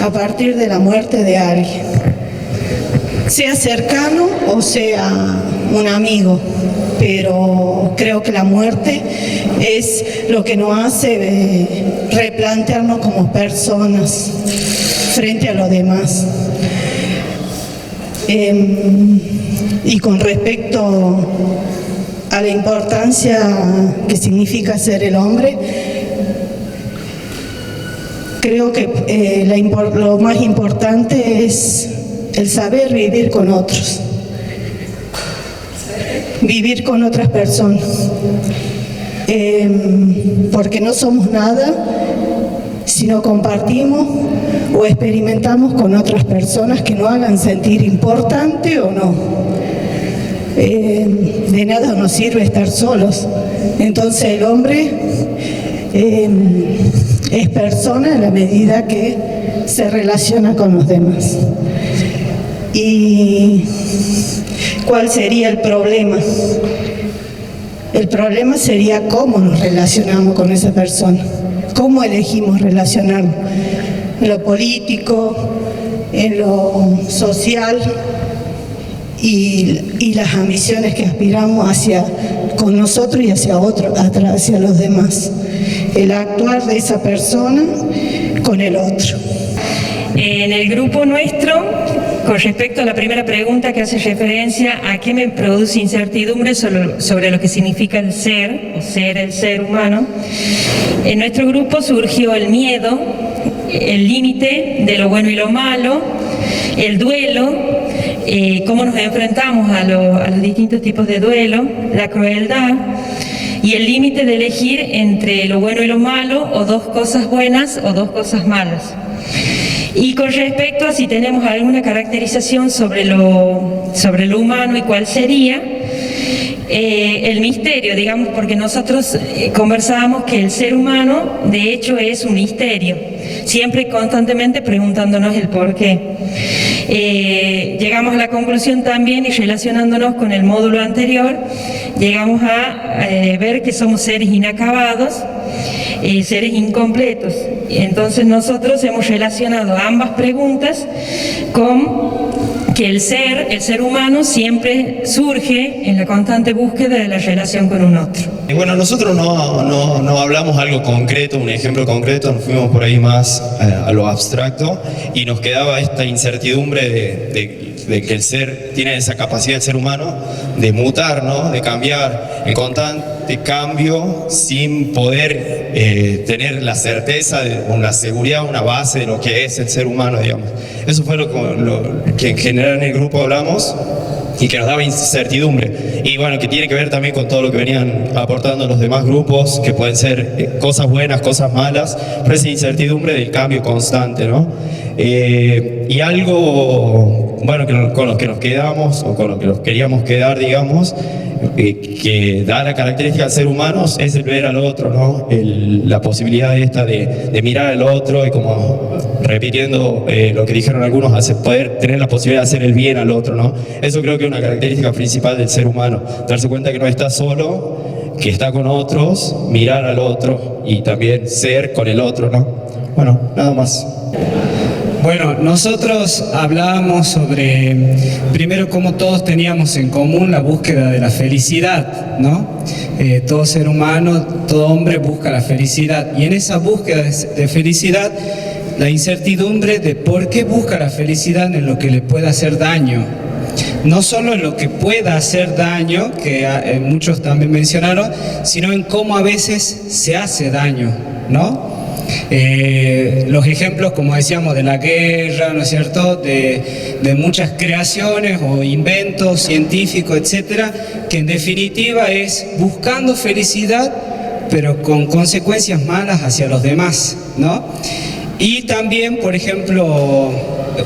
a partir de la muerte de alguien, sea cercano o sea un amigo. Pero creo que la muerte es lo que nos hace replantearnos como personas frente a los demás. Y con respecto a la importancia que significa ser el hombre, creo que lo más importante es el saber vivir con otros. Vivir con otras personas, porque no somos nada si no compartimos o experimentamos con otras personas que nos hagan sentir importante o no. De nada nos sirve estar solos. Entonces el hombre es persona en la medida que se relaciona con los demás. Y ¿cuál sería el problema? El problema sería cómo nos relacionamos con esa persona, cómo elegimos relacionarnos, en lo político, en lo social y las ambiciones que aspiramos con nosotros y hacia los demás. El actuar de esa persona con el otro. En el grupo nuestro, con respecto a la primera pregunta que hace referencia a qué me produce incertidumbre sobre lo que significa el ser, o ser el ser humano, en nuestro grupo surgió el miedo, el límite de lo bueno y lo malo, el duelo, cómo nos enfrentamos a los distintos tipos de duelo, la crueldad y el límite de elegir entre lo bueno y lo malo, o dos cosas buenas o dos cosas malas. Y con respecto a si tenemos alguna caracterización sobre lo humano y cuál sería, el misterio, digamos, porque nosotros conversábamos que el ser humano de hecho es un misterio, siempre y constantemente preguntándonos el por qué. Llegamos a la conclusión también, y relacionándonos con el módulo anterior, llegamos a ver que somos seres inacabados, seres incompletos. Entonces nosotros hemos relacionado ambas preguntas con que el ser humano siempre surge en la constante búsqueda de la relación con un otro. Y bueno, nosotros no hablamos algo concreto, un ejemplo concreto, nos fuimos por ahí más a lo abstracto, y nos quedaba esta incertidumbre de que el ser tiene esa capacidad, del ser humano, de mutar, ¿no? De cambiar, el constante cambio sin poder tener la certeza, una seguridad, una base de lo que es el ser humano, digamos. Eso fue lo que en general en el grupo hablamos y que nos daba incertidumbre. Y bueno, que tiene que ver también con todo lo que venían aportando los demás grupos, que pueden ser cosas buenas, cosas malas, pero esa incertidumbre del cambio constante, ¿no? Y algo bueno, con los que nos quedamos o con los que nos queríamos quedar, digamos, que da la característica del ser humano es el ver al otro, ¿no? La posibilidad esta de mirar al otro y como repitiendo lo que dijeron algunos, poder tener la posibilidad de hacer el bien al otro, ¿no? Eso creo que es una característica principal del ser humano, darse cuenta que no está solo, que está con otros, mirar al otro y también ser con el otro, ¿no? Bueno, nada más. Bueno, nosotros hablábamos sobre, primero, cómo todos teníamos en común la búsqueda de la felicidad, ¿no? Todo ser humano, todo hombre busca la felicidad. Y en esa búsqueda de felicidad, la incertidumbre de por qué busca la felicidad en lo que le pueda hacer daño. No solo en lo que pueda hacer daño, que muchos también mencionaron, sino en cómo a veces se hace daño, ¿no? Los ejemplos, como decíamos, de la guerra, ¿no es cierto?, de muchas creaciones o inventos científicos, etcétera, que en definitiva es buscando felicidad, pero con consecuencias malas hacia los demás, ¿no? Y también, por ejemplo,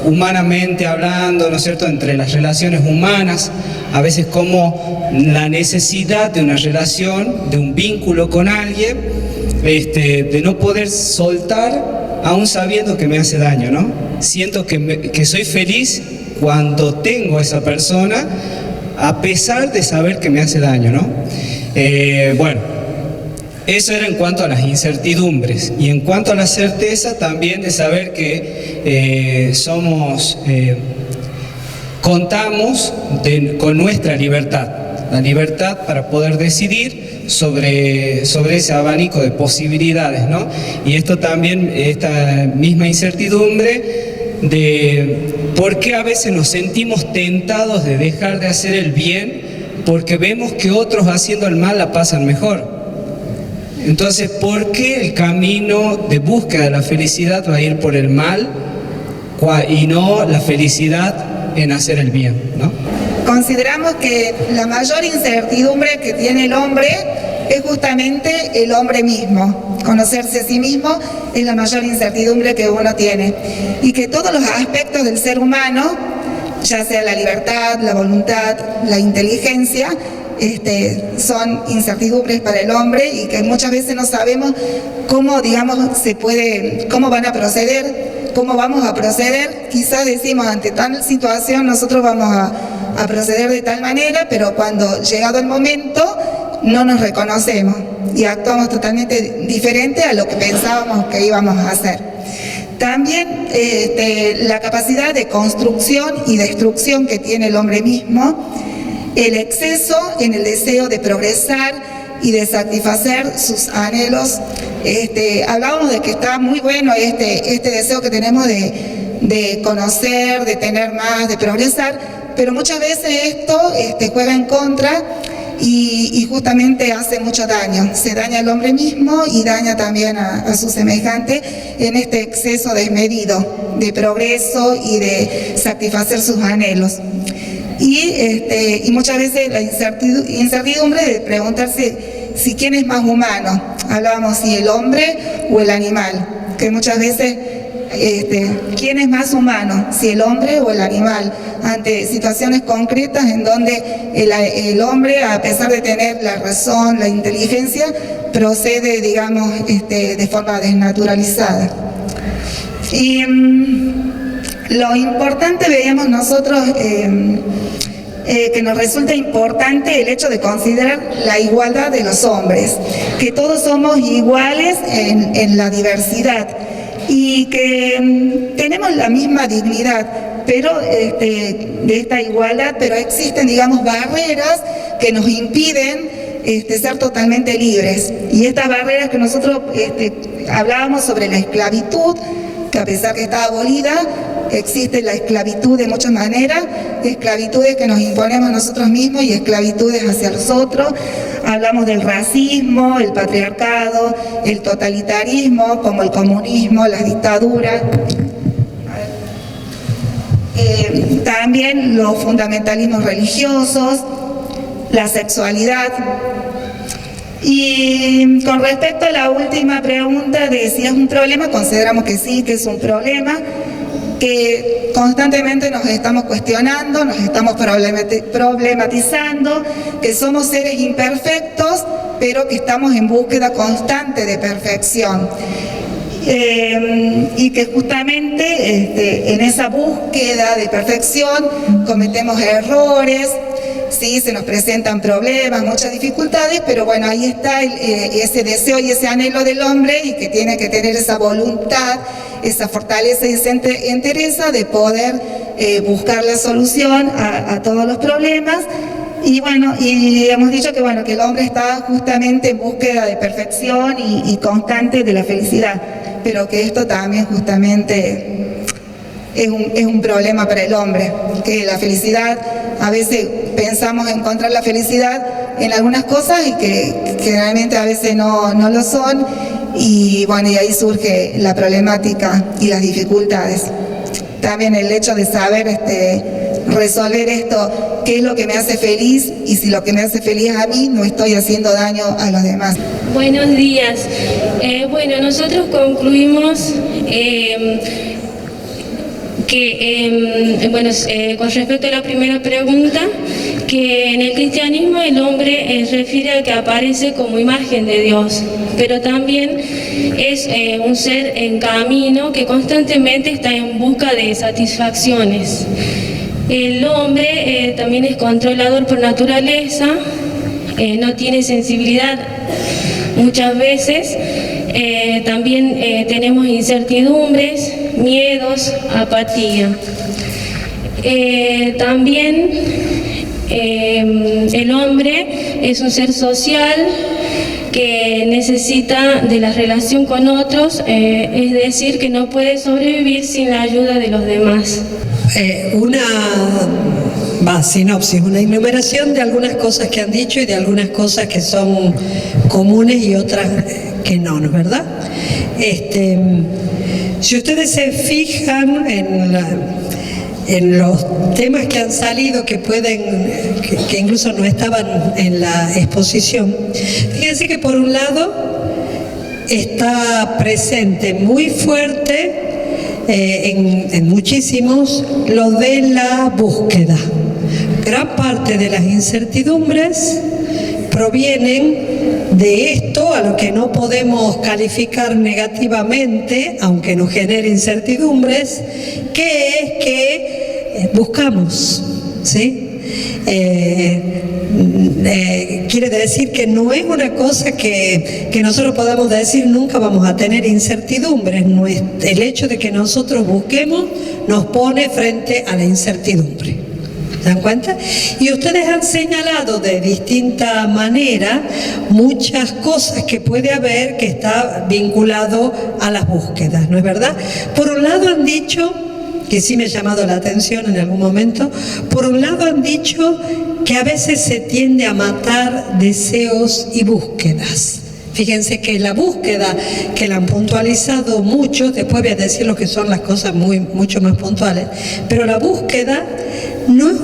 humanamente hablando, ¿no es cierto?, entre las relaciones humanas, a veces como la necesidad de una relación, de un vínculo con alguien, de no poder soltar aún sabiendo que me hace daño, ¿no? Siento que soy feliz cuando tengo a esa persona a pesar de saber que me hace daño, ¿no? Bueno, eso era en cuanto a las incertidumbres. Y en cuanto a la certeza también de saber que contamos con nuestra libertad, la libertad para poder decidir sobre ese abanico de posibilidades, ¿no? Y esto también, esta misma incertidumbre de por qué a veces nos sentimos tentados de dejar de hacer el bien porque vemos que otros haciendo el mal la pasan mejor. Entonces, ¿por qué el camino de búsqueda de la felicidad va a ir por el mal y no la felicidad en hacer el bien, ¿no? Consideramos que la mayor incertidumbre que tiene el hombre es justamente el hombre mismo. Conocerse a sí mismo es la mayor incertidumbre que uno tiene. Y que todos los aspectos del ser humano, ya sea la libertad, la voluntad, la inteligencia, son incertidumbres para el hombre y que muchas veces no sabemos cómo, digamos, cómo van a proceder, cómo vamos a proceder. Quizás decimos, ante tal situación nosotros vamos a proceder de tal manera, pero cuando llegado el momento no nos reconocemos y actuamos totalmente diferente a lo que pensábamos que íbamos a hacer. También la capacidad de construcción y destrucción que tiene el hombre mismo, el exceso en el deseo de progresar y de satisfacer sus anhelos. Hablábamos de que está muy bueno este deseo que tenemos de conocer, de tener más, de progresar, pero muchas veces esto juega en contra y justamente hace mucho daño. Se daña al hombre mismo y daña también a su semejante en este exceso desmedido de progreso y de satisfacer sus anhelos. Y muchas veces la incertidumbre de preguntarse si quién es más humano. Hablábamos si el hombre o el animal, que muchas veces quién es más humano, si el hombre o el animal, ante situaciones concretas en donde el hombre, a pesar de tener la razón, la inteligencia, procede, digamos, de forma desnaturalizada. Y lo importante, veíamos nosotros, que nos resulta importante el hecho de considerar la igualdad de los hombres, que todos somos iguales en la diversidad y que tenemos la misma dignidad, pero de esta igualdad, pero existen, digamos, barreras que nos impiden ser totalmente libres. Y estas barreras que nosotros hablábamos sobre la esclavitud, que a pesar que está abolida, existe la esclavitud de muchas maneras, esclavitudes que nos imponemos nosotros mismos y esclavitudes hacia los otros. Hablamos del racismo, el patriarcado, el totalitarismo, como el comunismo, las dictaduras. También los fundamentalismos religiosos, la sexualidad. Y con respecto a la última pregunta de si es un problema, consideramos que sí, que es un problema, que constantemente nos estamos cuestionando, nos estamos problematizando, que somos seres imperfectos, pero que estamos en búsqueda constante de perfección. Y que justamente en esa búsqueda de perfección cometemos errores, ¿sí? Se nos presentan problemas, muchas dificultades, pero bueno, ahí está ese deseo y ese anhelo del hombre, y que tiene que tener esa voluntad, esa fortaleza y esa entereza de poder buscar la solución a todos los problemas. Y bueno, y hemos dicho que bueno, que el hombre está justamente en búsqueda de perfección y constante de la felicidad, pero que esto también justamente es un problema para el hombre, que la felicidad, a veces pensamos encontrar la felicidad en algunas cosas y que realmente a veces no lo son, y bueno, y ahí surge la problemática y las dificultades. También el hecho de saber resolver esto, qué es lo que me hace feliz, y si lo que me hace feliz a mí, no estoy haciendo daño a los demás. Buenos días. Bueno, nosotros concluimos con respecto a la primera pregunta, que en el cristianismo el hombre refiere al que aparece como imagen de Dios, pero también es un ser en camino que constantemente está en busca de satisfacciones. El hombre también es controlador por naturaleza, no tiene sensibilidad muchas veces, también tenemos incertidumbres, miedos, apatía. También el hombre es un ser social que necesita de la relación con otros, es decir, que no puede sobrevivir sin la ayuda de los demás. Sinopsis, una enumeración de algunas cosas que han dicho y de algunas cosas que son comunes y otras que no, ¿no es verdad? Si ustedes se fijan en los temas que han salido, que incluso no estaban en la exposición, fíjense que por un lado está presente muy fuerte en muchísimos lo de la búsqueda. Gran parte de las incertidumbres provienen de esto, a lo que no podemos calificar negativamente, aunque nos genere incertidumbres, que es que buscamos, ¿sí? Quiere decir que no es una cosa que nosotros podamos decir nunca vamos a tener incertidumbres. El hecho de que nosotros busquemos nos pone frente a la incertidumbre. ¿Se dan cuenta? Y ustedes han señalado de distinta manera muchas cosas que puede haber que está vinculado a las búsquedas, ¿no es verdad? Por un lado han dicho, que sí me ha llamado la atención en algún momento, por un lado han dicho que a veces se tiende a matar deseos y búsquedas. Fíjense que la búsqueda, que la han puntualizado mucho, después voy a decir lo que son las cosas mucho más puntuales, pero la búsqueda no es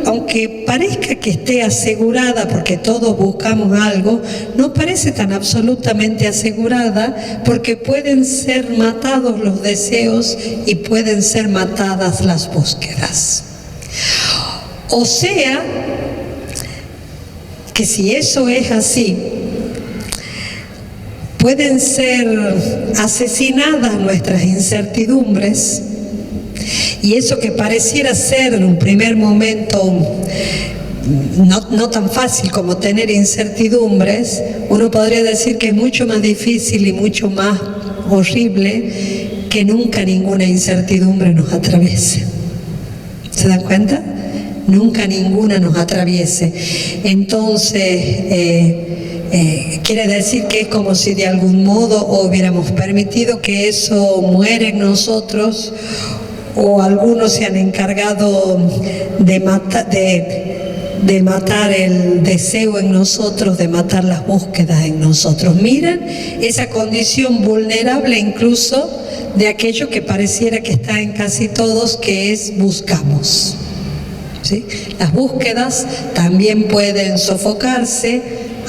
aunque parezca que esté asegurada, porque todos buscamos algo, no parece tan absolutamente asegurada, porque pueden ser matados los deseos y pueden ser matadas las búsquedas. O sea, que si eso es así, pueden ser asesinadas nuestras incertidumbres, y eso que pareciera ser en un primer momento no tan fácil como tener incertidumbres, uno podría decir que es mucho más difícil y mucho más horrible que nunca ninguna incertidumbre nos atraviese. ¿Se dan cuenta? Nunca ninguna nos atraviese. Entonces, quiere decir que es como si de algún modo hubiéramos permitido que eso muera en nosotros, o algunos se han encargado de matar el deseo en nosotros, de matar las búsquedas en nosotros. Miren esa condición vulnerable incluso de aquello que pareciera que está en casi todos, que es buscamos. ¿Sí? Las búsquedas también pueden sofocarse,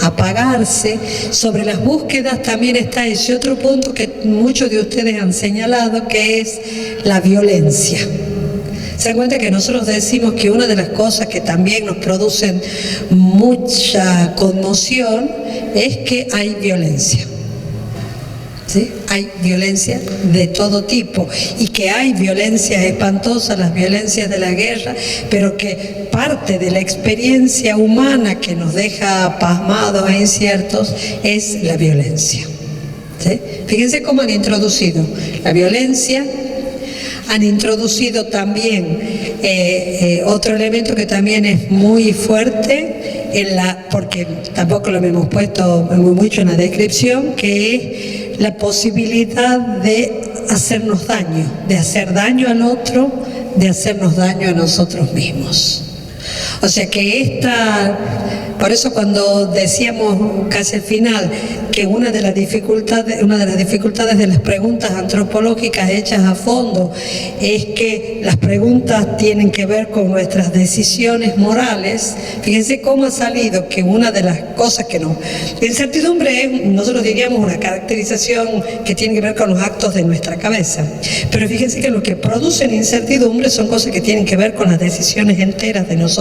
apagarse. Sobre las búsquedas también está ese otro punto que muchos de ustedes han señalado, que es la violencia. Se dan cuenta que nosotros decimos que una de las cosas que también nos producen mucha conmoción es que hay violencia. ¿Sí? Hay violencia de todo tipo y que hay violencias espantosas, las violencias de la guerra, pero que parte de la experiencia humana que nos deja pasmados e inciertos es la violencia. ¿Sí? Fíjense cómo han introducido la violencia. Han introducido también otro elemento que también es muy fuerte, porque tampoco lo hemos puesto mucho en la descripción, que es la posibilidad de hacernos daño, de hacer daño al otro, de hacernos daño a nosotros mismos. O sea que por eso cuando decíamos casi al final que una de las dificultades de las preguntas antropológicas hechas a fondo es que las preguntas tienen que ver con nuestras decisiones morales, fíjense cómo ha salido que una de las cosas que nos... La incertidumbre es, nosotros diríamos, una caracterización que tiene que ver con los actos de nuestra cabeza, pero fíjense que lo que producen incertidumbre son cosas que tienen que ver con las decisiones enteras de nosotros.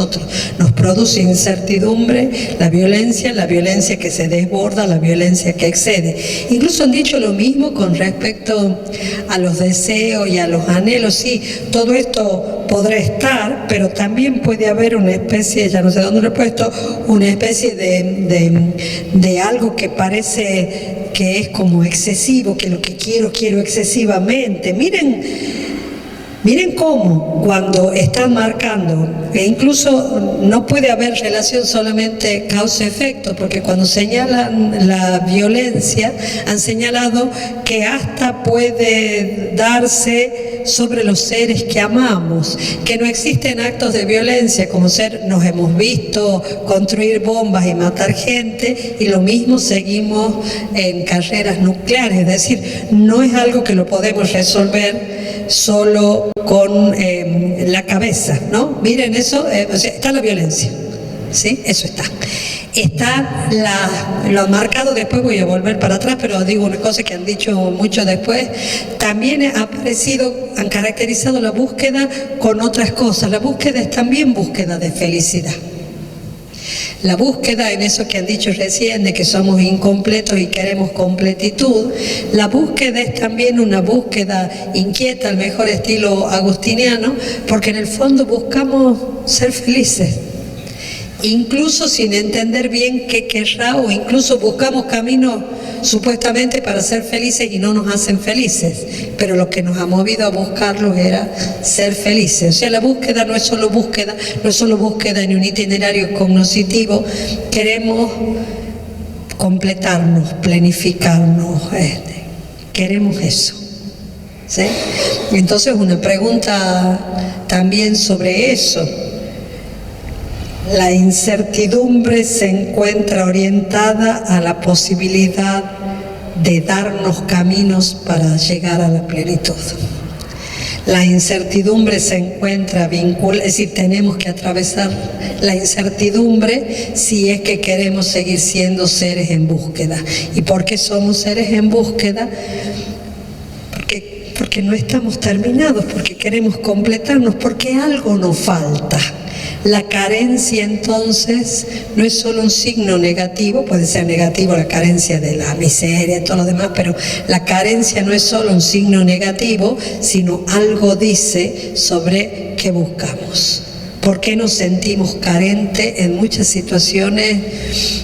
Nos produce incertidumbre la violencia que se desborda, la violencia que excede. Incluso han dicho lo mismo con respecto a los deseos y a los anhelos. Sí, todo esto podrá estar, pero también puede haber una especie, ya no sé dónde lo he puesto, una especie de algo que parece que es como excesivo, que lo que quiero excesivamente. Miren cómo cuando están marcando, e incluso no puede haber relación solamente causa-efecto, porque cuando señalan la violencia han señalado que hasta puede darse sobre los seres que amamos, que no existen actos de violencia como nos hemos visto construir bombas y matar gente, y lo mismo seguimos en carreras nucleares, es decir, no es algo que lo podemos resolver solo con la cabeza, ¿no? Miren eso, o sea, está la violencia, ¿sí? Eso está. Está lo marcado, después voy a volver para atrás, pero digo una cosa que han dicho mucho después, también han caracterizado la búsqueda con otras cosas. La búsqueda es también búsqueda de felicidad. La búsqueda en eso que han dicho recién, de que somos incompletos y queremos completitud, la búsqueda es también una búsqueda inquieta, al mejor estilo agustiniano, porque en el fondo buscamos ser felices, incluso sin entender bien qué querrá, o incluso buscamos caminos supuestamente para ser felices y no nos hacen felices, pero lo que nos ha movido a buscarlos era ser felices. O sea, la búsqueda no es solo búsqueda en un itinerario cognoscitivo, queremos completarnos, planificarnos, queremos eso, ¿sí? Entonces una pregunta también sobre eso. La incertidumbre se encuentra orientada a la posibilidad de darnos caminos para llegar a la plenitud. La incertidumbre se encuentra vinculada, es decir, tenemos que atravesar la incertidumbre si es que queremos seguir siendo seres en búsqueda. ¿Y por qué somos seres en búsqueda? Porque no estamos terminados, porque queremos completarnos, porque algo nos falta. La carencia entonces no es solo un signo negativo, puede ser negativo la carencia de la miseria y todo lo demás, pero la carencia no es solo un signo negativo, sino algo dice sobre qué buscamos. ¿Por qué nos sentimos carentes en muchas situaciones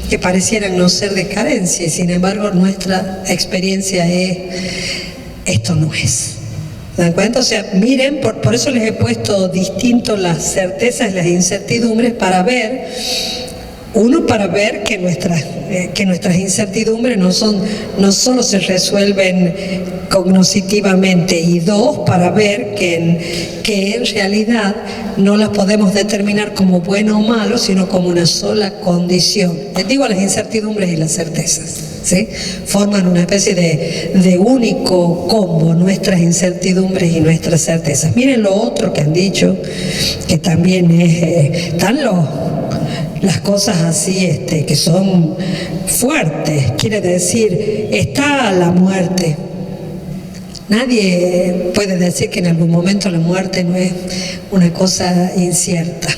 que parecieran no ser de carencia? Y sin embargo nuestra experiencia es, esto no es. ¿Se dan cuenta? O sea, miren, por eso les he puesto distinto las certezas y las incertidumbres para ver que nuestras incertidumbres no solo se resuelven cognoscitivamente, y dos, para ver que en realidad no las podemos determinar como bueno o malo, sino como una sola condición. Les digo, las incertidumbres y las certezas, ¿sí? Forman una especie de único combo, nuestras incertidumbres y nuestras certezas. Miren lo otro que han dicho, que también están las cosas así que son fuertes. Quiere decir, está la muerte. Nadie puede decir que en algún momento la muerte no es una cosa incierta.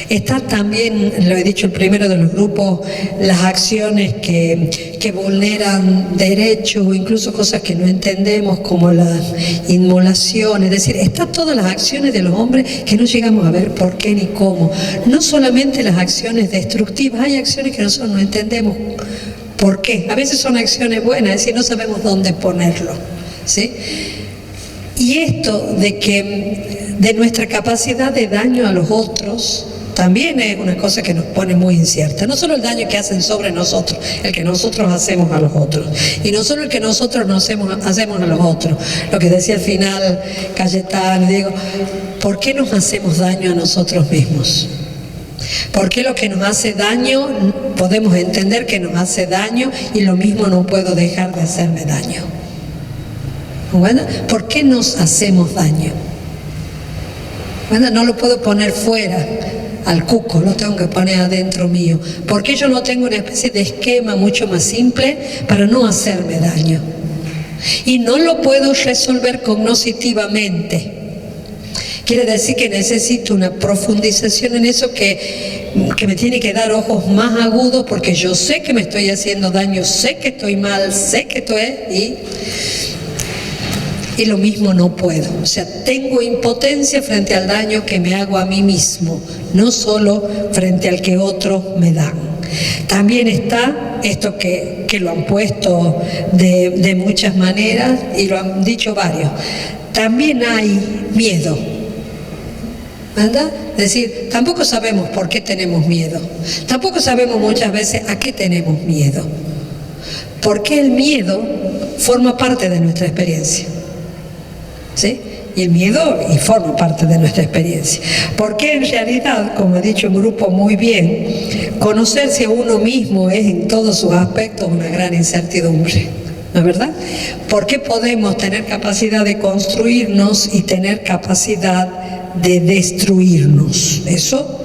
Está también, lo he dicho, el primero de los grupos, las acciones que vulneran derechos o incluso cosas que no entendemos, como la inmolación. Es decir, están todas las acciones de los hombres que no llegamos a ver por qué ni cómo. No solamente las acciones destructivas, hay acciones que nosotros no entendemos por qué. A veces son acciones buenas, es decir, no sabemos dónde ponerlo, ¿sí? Y esto de nuestra capacidad de daño a los otros también es una cosa que nos pone muy incierta. No solo el daño que hacen sobre nosotros, el que nosotros hacemos a los otros, y no solo el que nosotros nos hacemos a los otros. Lo que decía al final Cayetano, digo, ¿por qué nos hacemos daño a nosotros mismos? ¿Por qué lo que nos hace daño podemos entender que nos hace daño y lo mismo no puedo dejar de hacerme daño? Bueno, ¿por qué nos hacemos daño? Bueno, no lo puedo poner fuera al cuco, lo tengo que poner adentro mío. ¿Por qué yo no tengo una especie de esquema mucho más simple para no hacerme daño? Y no lo puedo resolver cognitivamente. Quiere decir que necesito una profundización en eso que me tiene que dar ojos más agudos, porque yo sé que me estoy haciendo daño, sé que estoy mal, sé que esto es, y lo mismo no puedo. O sea, tengo impotencia frente al daño que me hago a mí mismo, no solo frente al que otros me dan. También está esto que lo han puesto de muchas maneras y lo han dicho varios. También hay miedo, ¿verdad? Es decir, tampoco sabemos por qué tenemos miedo. Tampoco sabemos muchas veces a qué tenemos miedo. Porque el miedo forma parte de nuestra experiencia, ¿sí? Y el miedo forma parte de nuestra experiencia. Porque en realidad, como ha dicho un grupo muy bien, conocerse a uno mismo es en todos sus aspectos una gran incertidumbre, ¿no es verdad? ¿Por qué podemos tener capacidad de construirnos y tener capacidad de destruirnos? Eso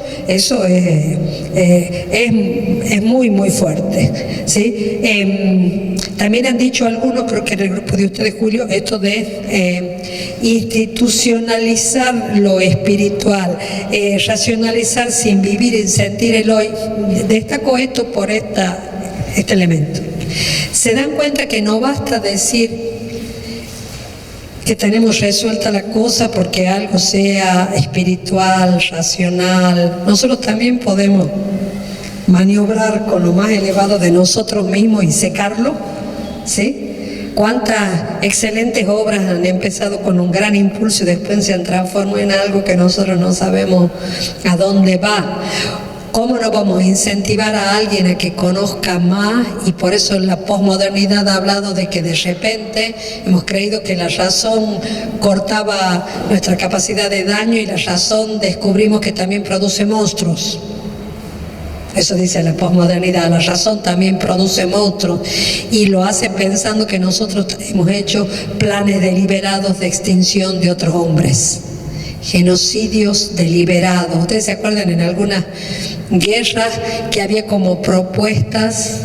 es muy, muy fuerte, ¿sí? También han dicho algunos, creo que en el grupo de ustedes, Julio, esto de institucionalizar lo espiritual, racionalizar sin vivir y sentir el hoy. Destaco esto por este elemento. Se dan cuenta que no basta decir que tenemos resuelta la cosa porque algo sea espiritual, racional. Nosotros también podemos maniobrar con lo más elevado de nosotros mismos y secarlo, ¿sí? Cuántas excelentes obras han empezado con un gran impulso y después se han transformado en algo que nosotros no sabemos a dónde va. ¿Cómo no vamos a incentivar a alguien a que conozca más? Y por eso la posmodernidad ha hablado de que de repente hemos creído que la razón cortaba nuestra capacidad de daño y la razón descubrimos que también produce monstruos. Eso dice la posmodernidad, la razón también produce monstruos y lo hace pensando que nosotros hemos hecho planes deliberados de extinción de otros hombres. Genocidios deliberados. ¿Ustedes se acuerdan en algunas guerras que había como propuestas,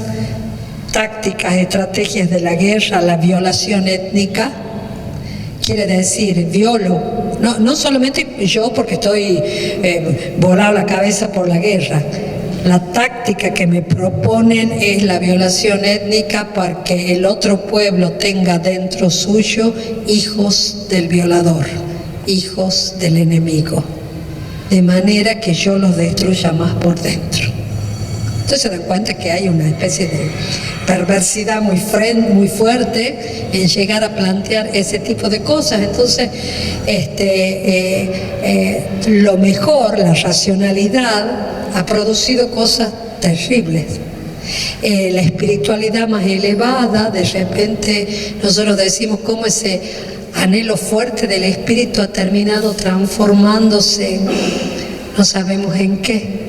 tácticas, estrategias de la guerra, la violación étnica? Quiere decir, violo, no solamente yo porque estoy volado la cabeza por la guerra. La táctica que me proponen es la violación étnica para que el otro pueblo tenga dentro suyo hijos del violador, hijos del enemigo, de manera que yo los destruya más por dentro. Entonces se dan cuenta que hay una especie de perversidad muy fuerte en llegar a plantear ese tipo de cosas. Entonces, lo mejor, la racionalidad, ha producido cosas terribles. La espiritualidad más elevada, de repente nosotros decimos cómo ese anhelo fuerte del espíritu ha terminado transformándose en, no sabemos en qué.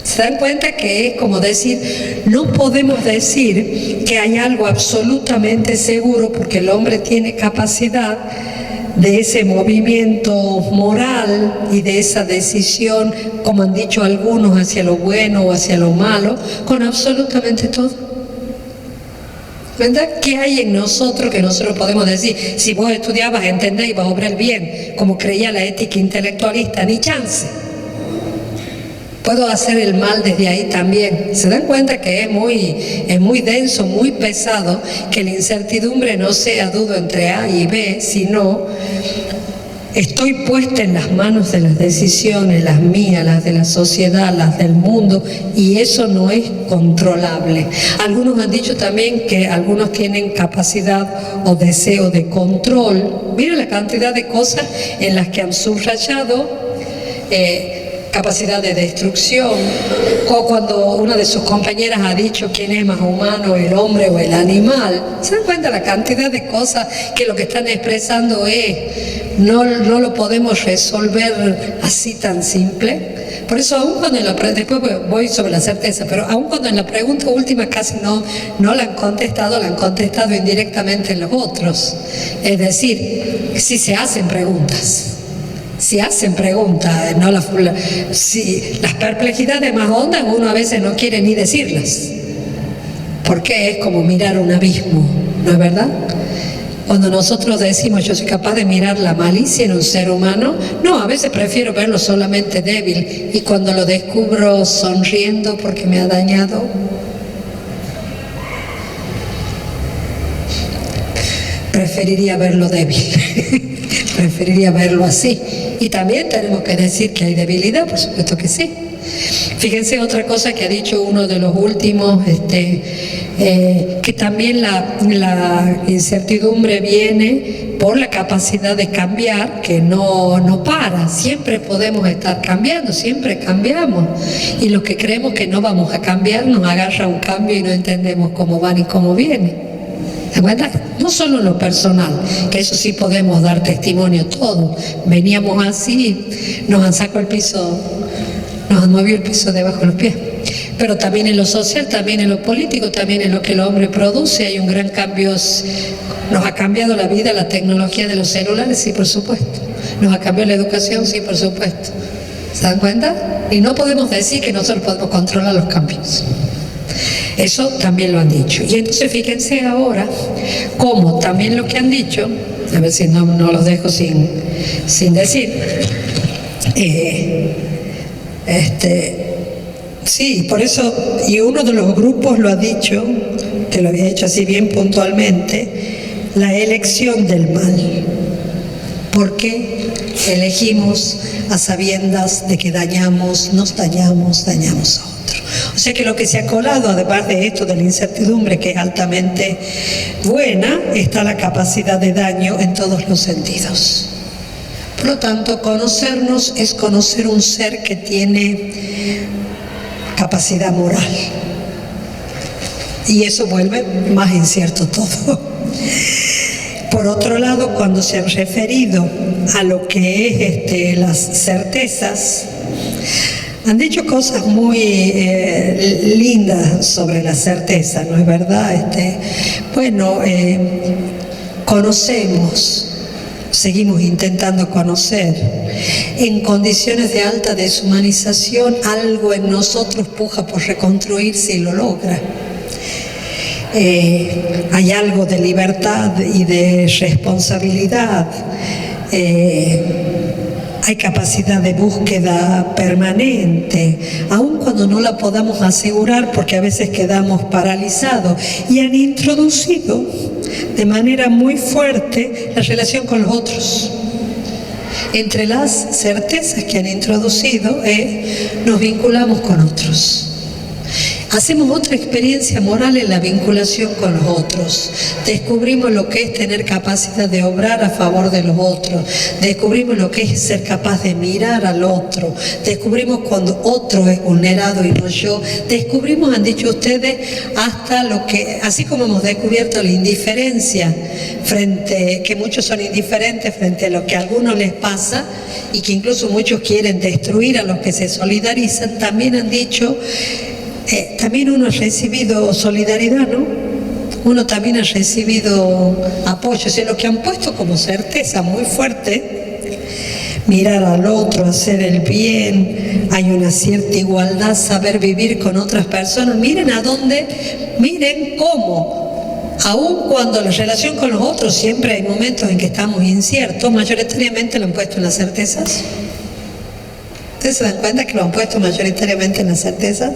¿Se dan cuenta que es como decir, no podemos decir que hay algo absolutamente seguro porque el hombre tiene capacidad de ese movimiento moral y de esa decisión, como han dicho algunos, hacia lo bueno o hacia lo malo, con absolutamente todo. ¿Verdad? ¿Qué hay en nosotros que nosotros podemos decir? Si vos estudiabas, entendés y vas a obrar bien, como creía la ética intelectualista, ni chance. Puedo hacer el mal desde ahí también. ¿Se dan cuenta que es muy denso, muy pesado, que la incertidumbre no sea dudo entre A y B, sino estoy puesta en las manos de las decisiones, las mías, las de la sociedad, las del mundo, y eso no es controlable. Algunos han dicho también que algunos tienen capacidad o deseo de control. Miren la cantidad de cosas en las que han subrayado capacidad de destrucción, o cuando una de sus compañeras ha dicho quién es más humano, el hombre o el animal. ¿Se dan cuenta la cantidad de cosas que lo que están expresando es no lo podemos resolver así tan simple? Por eso aún cuando después voy sobre la certeza, pero aún cuando en la pregunta última casi no la han contestado indirectamente en los otros. Es decir, si se hacen preguntas. Si hacen preguntas, si las perplejidades más hondas uno a veces no quiere ni decirlas, porque es como mirar un abismo, ¿no es verdad? Cuando nosotros decimos yo soy capaz de mirar la malicia en un ser humano, no, a veces prefiero verlo solamente débil, y cuando lo descubro sonriendo porque me ha dañado, preferiría verlo débil. Preferiría verlo así. Y también tenemos que decir que hay debilidad, por supuesto que sí. Fíjense otra cosa que ha dicho uno de los últimos, que también la incertidumbre viene por la capacidad de cambiar, que no para. Siempre podemos estar cambiando, siempre cambiamos. Y los que creemos que no vamos a cambiar, nos agarra un cambio y no entendemos cómo van y cómo vienen. ¿Se cuenta? No solo en lo personal, que eso sí podemos dar testimonio todos. Veníamos así, nos han sacado el piso, nos han movido el piso debajo de los pies. Pero también en lo social, también en lo político, también en lo que el hombre produce, hay un gran cambio. Nos ha cambiado la vida, la tecnología de los celulares, sí, por supuesto. Nos ha cambiado la educación, sí, por supuesto. ¿Se dan cuenta? Y no podemos decir que nosotros podemos controlar los cambios. Eso también lo han dicho. Y entonces fíjense ahora cómo también lo que han dicho, a ver si no los dejo sin decir, sí, por eso, y uno de los grupos lo ha dicho, que lo había hecho así bien puntualmente, la elección del mal. ¿Por qué elegimos a sabiendas de que nos dañamos a otros? O sea que lo que se ha colado, además de esto de la incertidumbre, que es altamente buena, está la capacidad de daño en todos los sentidos. Por lo tanto, conocernos es conocer un ser que tiene capacidad moral. Y eso vuelve más incierto todo. Por otro lado, cuando se han referido a lo que es las certezas, han dicho cosas muy lindas sobre la certeza, ¿no es verdad? Conocemos, seguimos intentando conocer. En condiciones de alta deshumanización, algo en nosotros puja por reconstruirse y lo logra. Hay algo de libertad y de responsabilidad. Hay capacidad de búsqueda permanente, aun cuando no la podamos asegurar, porque a veces quedamos paralizados. Y han introducido de manera muy fuerte la relación con los otros. Entre las certezas que han introducido nos vinculamos con otros. Hacemos otra experiencia moral en la vinculación con los otros. Descubrimos lo que es tener capacidad de obrar a favor de los otros. Descubrimos lo que es ser capaz de mirar al otro. Descubrimos cuando otro es vulnerado y no yo. Descubrimos, han dicho ustedes, hasta lo que, así como hemos descubierto la indiferencia que muchos son indiferentes frente a lo que a algunos les pasa y que incluso muchos quieren destruir a los que se solidarizan, también han dicho... también uno ha recibido solidaridad, ¿no? uno también ha recibido apoyo. O sea, lo que han puesto como certeza muy fuerte, mirar al otro, hacer el bien, hay una cierta igualdad, saber vivir con otras personas. Miren a dónde, miren cómo, aun cuando la relación con los otros siempre hay momentos en que estamos inciertos, mayoritariamente lo han puesto en las certezas. ¿Ustedes se dan cuenta que lo han puesto mayoritariamente en las certezas?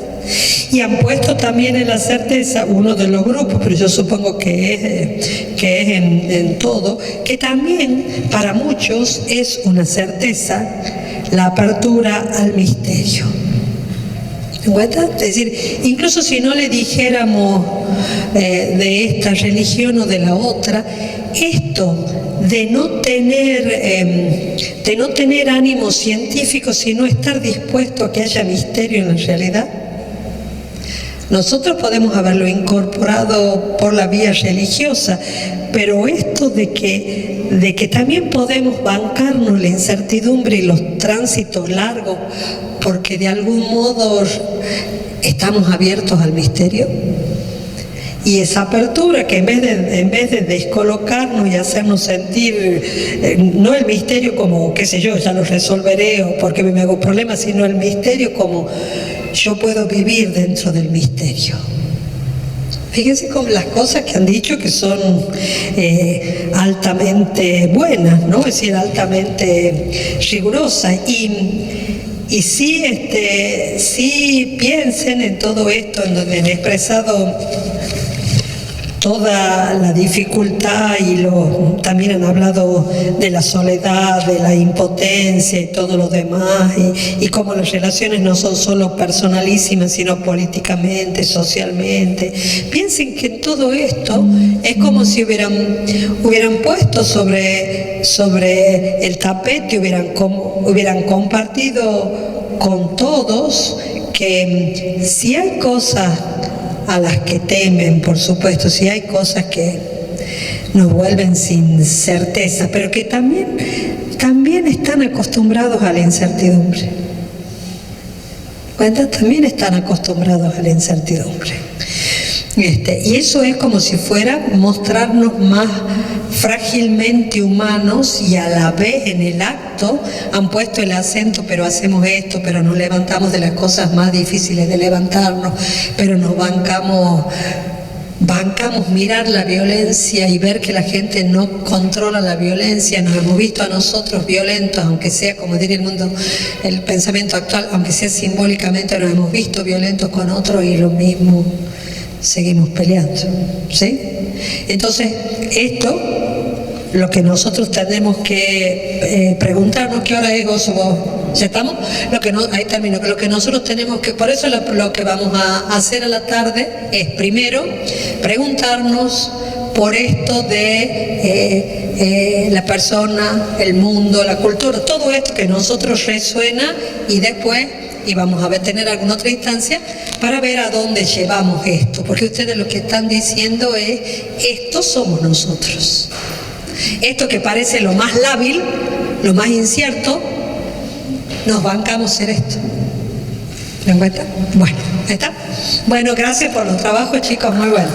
Y han puesto también en la certeza uno de los grupos, pero yo supongo que es en todo, que también para muchos es una certeza la apertura al misterio. ¿Se dan cuenta? Es decir, incluso si no le dijéramos de esta religión o de la otra, esto de no tener ánimo científico, sino estar dispuesto a que haya misterio en la realidad. Nosotros podemos haberlo incorporado por la vía religiosa, pero esto de que también podemos bancarnos la incertidumbre y los tránsitos largos, porque de algún modo estamos abiertos al misterio. Y esa apertura que en vez de descolocarnos y hacernos sentir, no el misterio como, qué sé yo, ya lo resolveré o porque me hago problemas, sino el misterio como yo puedo vivir dentro del misterio. Fíjense con las cosas que han dicho que son altamente buenas, ¿no? Es decir, altamente rigurosas. Y sí piensen en todo esto, en donde han expresado toda la dificultad y también han hablado de la soledad, de la impotencia y todo lo demás, y cómo las relaciones no son solo personalísimas, sino políticamente, socialmente. Piensen que en todo esto es como si hubieran puesto sobre el tapete, hubieran compartido con todos que si hay cosas a las que temen, por supuesto, si hay cosas que nos vuelven sin certeza, pero que también están acostumbrados a la incertidumbre. ¿Cuentas? También están acostumbrados a la incertidumbre. Y eso es como si fuera mostrarnos más frágilmente humanos, y a la vez en el acto han puesto el acento, pero hacemos esto, pero nos levantamos de las cosas más difíciles de levantarnos, pero nos bancamos mirar la violencia y ver que la gente no controla la violencia. Nos hemos visto a nosotros violentos, aunque sea, como diría el mundo, el pensamiento actual, aunque sea simbólicamente, nos hemos visto violentos con otros y lo mismo seguimos peleando, ¿sí? Entonces, esto, lo que nosotros tenemos que preguntarnos, ¿qué hora es, Gozo? ¿Ya estamos? Ahí termino. Lo que nosotros tenemos que, por eso lo que vamos a hacer a la tarde es, primero, preguntarnos por esto de la persona, el mundo, la cultura, todo esto que a nosotros resuena, y después y vamos a tener alguna otra instancia para ver a dónde llevamos esto, porque ustedes lo que están diciendo es, esto somos nosotros. Esto que parece lo más lábil, lo más incierto, nos bancamos ser esto. ¿Me dan cuenta? Bueno, ¿está? Bueno, gracias por los trabajos, chicos, muy bueno.